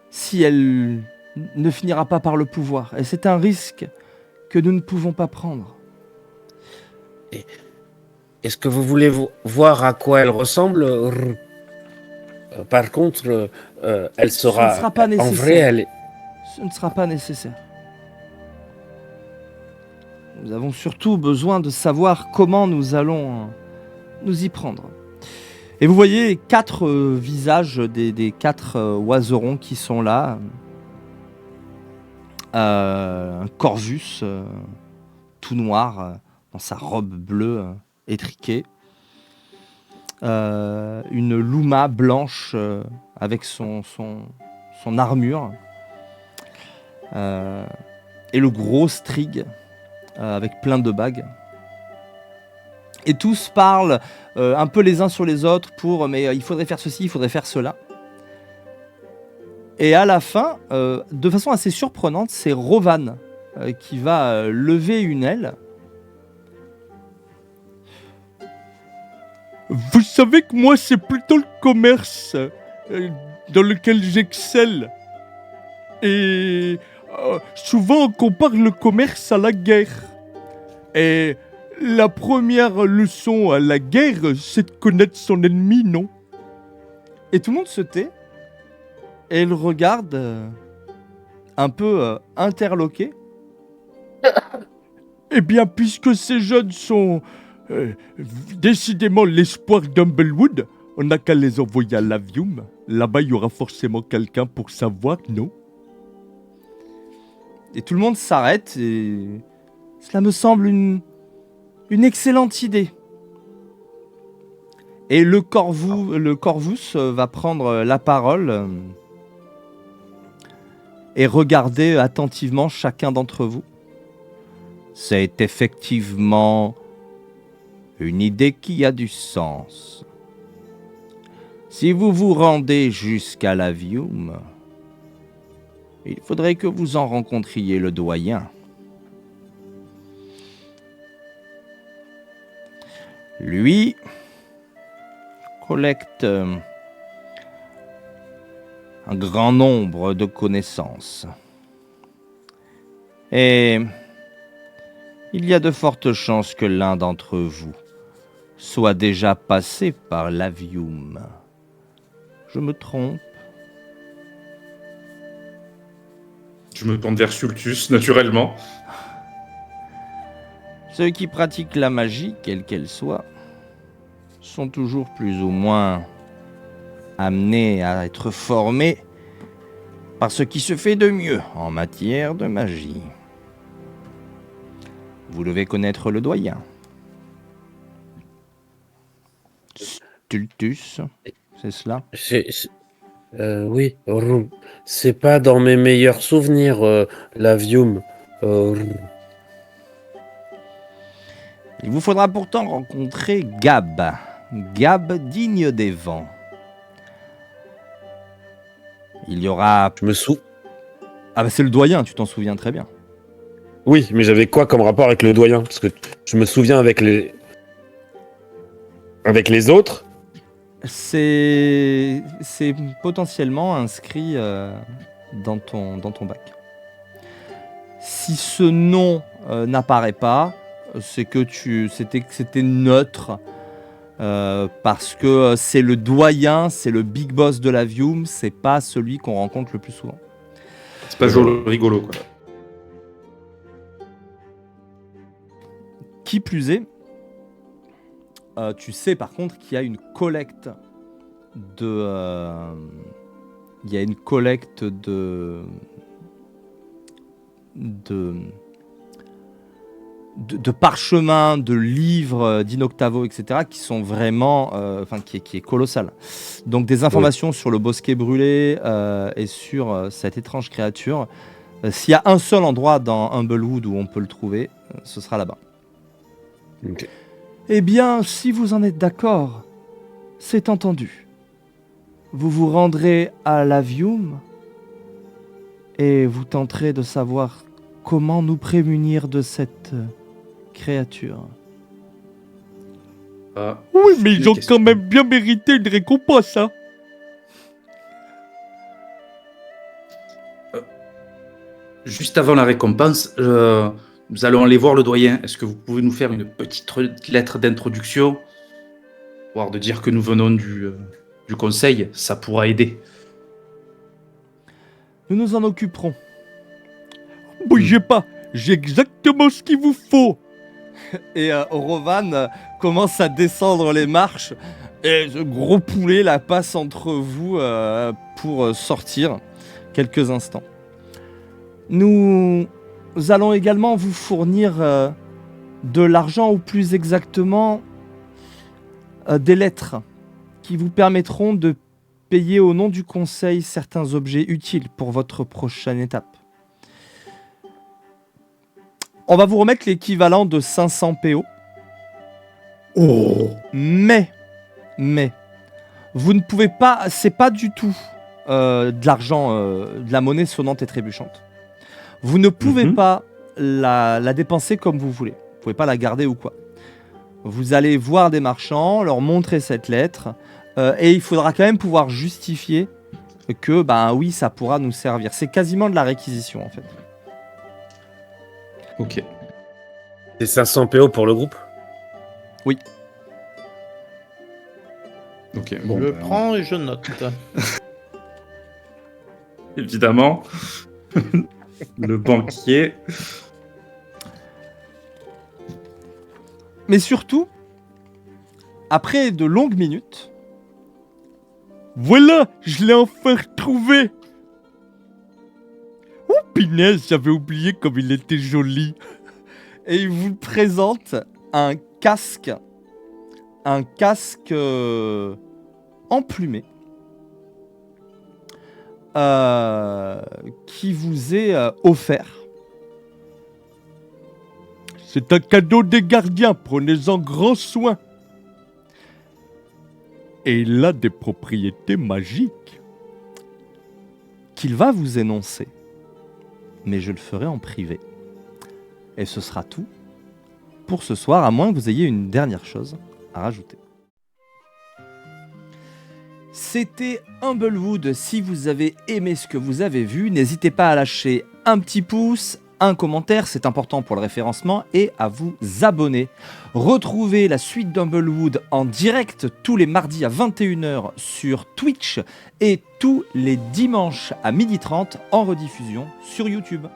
si elle ne finira pas par le pouvoir. Et c'est un risque que nous ne pouvons pas prendre. Est-ce que vous voulez voir à quoi elle ressemble? Par contre, elle sera... Ce ne sera pas nécessaire. En vrai, elle est... Ce ne sera pas nécessaire. Nous avons surtout besoin de savoir comment nous allons nous y prendre. Et vous voyez 4 visages des 4 oiserons qui sont là. Un Corvus tout noir dans sa robe bleue étriquée. Une Luma blanche avec son armure. Et le gros Strig avec plein de bagues. Et tous parlent un peu les uns sur les autres mais il faudrait faire ceci, il faudrait faire cela. Et à la fin, de façon assez surprenante, c'est Rovan qui va lever une aile. Vous savez que moi, c'est plutôt le commerce dans lequel j'excelle. Et souvent, on compare le commerce à la guerre. Et la première leçon à la guerre, c'est de connaître son ennemi, non? Et tout le monde se tait. Et il regarde un peu interloqué. Eh bien, puisque ces jeunes sont décidément l'espoir d'Humblewood, on n'a qu'à les envoyer à l'Avium. Là-bas, il y aura forcément quelqu'un pour savoir, non? Et tout le monde s'arrête et cela me semble une Une excellente idée. Et le Corvus va prendre la parole et regarder attentivement chacun d'entre vous. C'est effectivement une idée qui a du sens. Si vous vous rendez jusqu'à l'Avium, il faudrait que vous en rencontriez le doyen. Lui collecte un grand nombre de connaissances. Et il y a de fortes chances que l'un d'entre vous soit déjà passé par l'Avium. Je me trompe? Je me tourne vers Sultus, naturellement. Ceux qui pratiquent la magie, quelle qu'elle soit, sont toujours plus ou moins amenés à être formés par ce qui se fait de mieux en matière de magie. Vous devez connaître le doyen. Stultus, c'est cela? Oui, c'est pas dans mes meilleurs souvenirs, l'Avium. Il vous faudra pourtant rencontrer Gab. Gab digne des vents. Il y aura... Je me souviens. Ah bah c'est le doyen, tu t'en souviens très bien. Oui, mais j'avais quoi comme rapport avec le doyen? Parce que je me souviens avec les autres. C'est potentiellement inscrit dans ton bac. Si ce nom n'apparaît pas, c'est que c'était neutre parce que c'est le doyen, c'est le big boss de l'Avium, c'est pas celui qu'on rencontre le plus souvent. C'est pas joli, rigolo, quoi. Qui plus est, tu sais par contre qu'il y a une collecte de parchemins, de livres d'Inoctavo, etc., qui sont vraiment, qui est colossal. Donc des informations sur le bosquet brûlé et sur cette étrange créature. S'il y a un seul endroit dans Humblewood où on peut le trouver, ce sera là-bas. Okay. Eh bien, si vous en êtes d'accord, c'est entendu. Vous vous rendrez à l'Avium et vous tenterez de savoir comment nous prémunir de cette créature. Oui, mais ils ont quand même bien mérité une récompense, hein. Juste avant la récompense, nous allons aller voir le doyen. Est-ce que vous pouvez nous faire une petite lettre d'introduction, voire de dire que nous venons du conseil? Ça pourra aider. Nous nous en occuperons. Bougez pas, j'ai exactement ce qu'il vous faut. Et Rovan commence à descendre les marches et ce gros poulet la passe entre vous pour sortir quelques instants. Nous allons également vous fournir de l'argent, ou plus exactement des lettres qui vous permettront de payer au nom du conseil certains objets utiles pour votre prochaine étape. On va vous remettre l'équivalent de 500 PO. Oh. Mais, vous ne pouvez pas, c'est pas du tout de l'argent, de la monnaie sonnante et trébuchante. Vous ne pouvez pas la dépenser comme vous voulez. Vous pouvez pas la garder ou quoi. Vous allez voir des marchands, leur montrer cette lettre, et il faudra quand même pouvoir justifier que, oui, ça pourra nous servir. C'est quasiment de la réquisition, en fait. Ok. C'est 500 PO pour le groupe? Oui. Ok. Je Bon, le prends et je note. Évidemment. Le banquier. Mais surtout, après de longues minutes, Voilà, je l'ai enfin retrouvé. Oh, punaise, j'avais oublié comme il était joli. et il vous le présente un casque emplumé qui vous est offert. C'est un cadeau des gardiens, prenez-en grand soin. Et il a des propriétés magiques qu'il va vous énoncer. Mais je le ferai en privé. Et ce sera tout pour ce soir, à moins que vous ayez une dernière chose à rajouter. C'était Humblewood. Si vous avez aimé ce que vous avez vu, n'hésitez pas à lâcher un petit pouce, un commentaire, c'est important pour le référencement, et à vous abonner. Retrouvez la suite d'Humblewood en direct tous les mardis à 21h sur Twitch et tous les dimanches à 12h30 en rediffusion sur YouTube.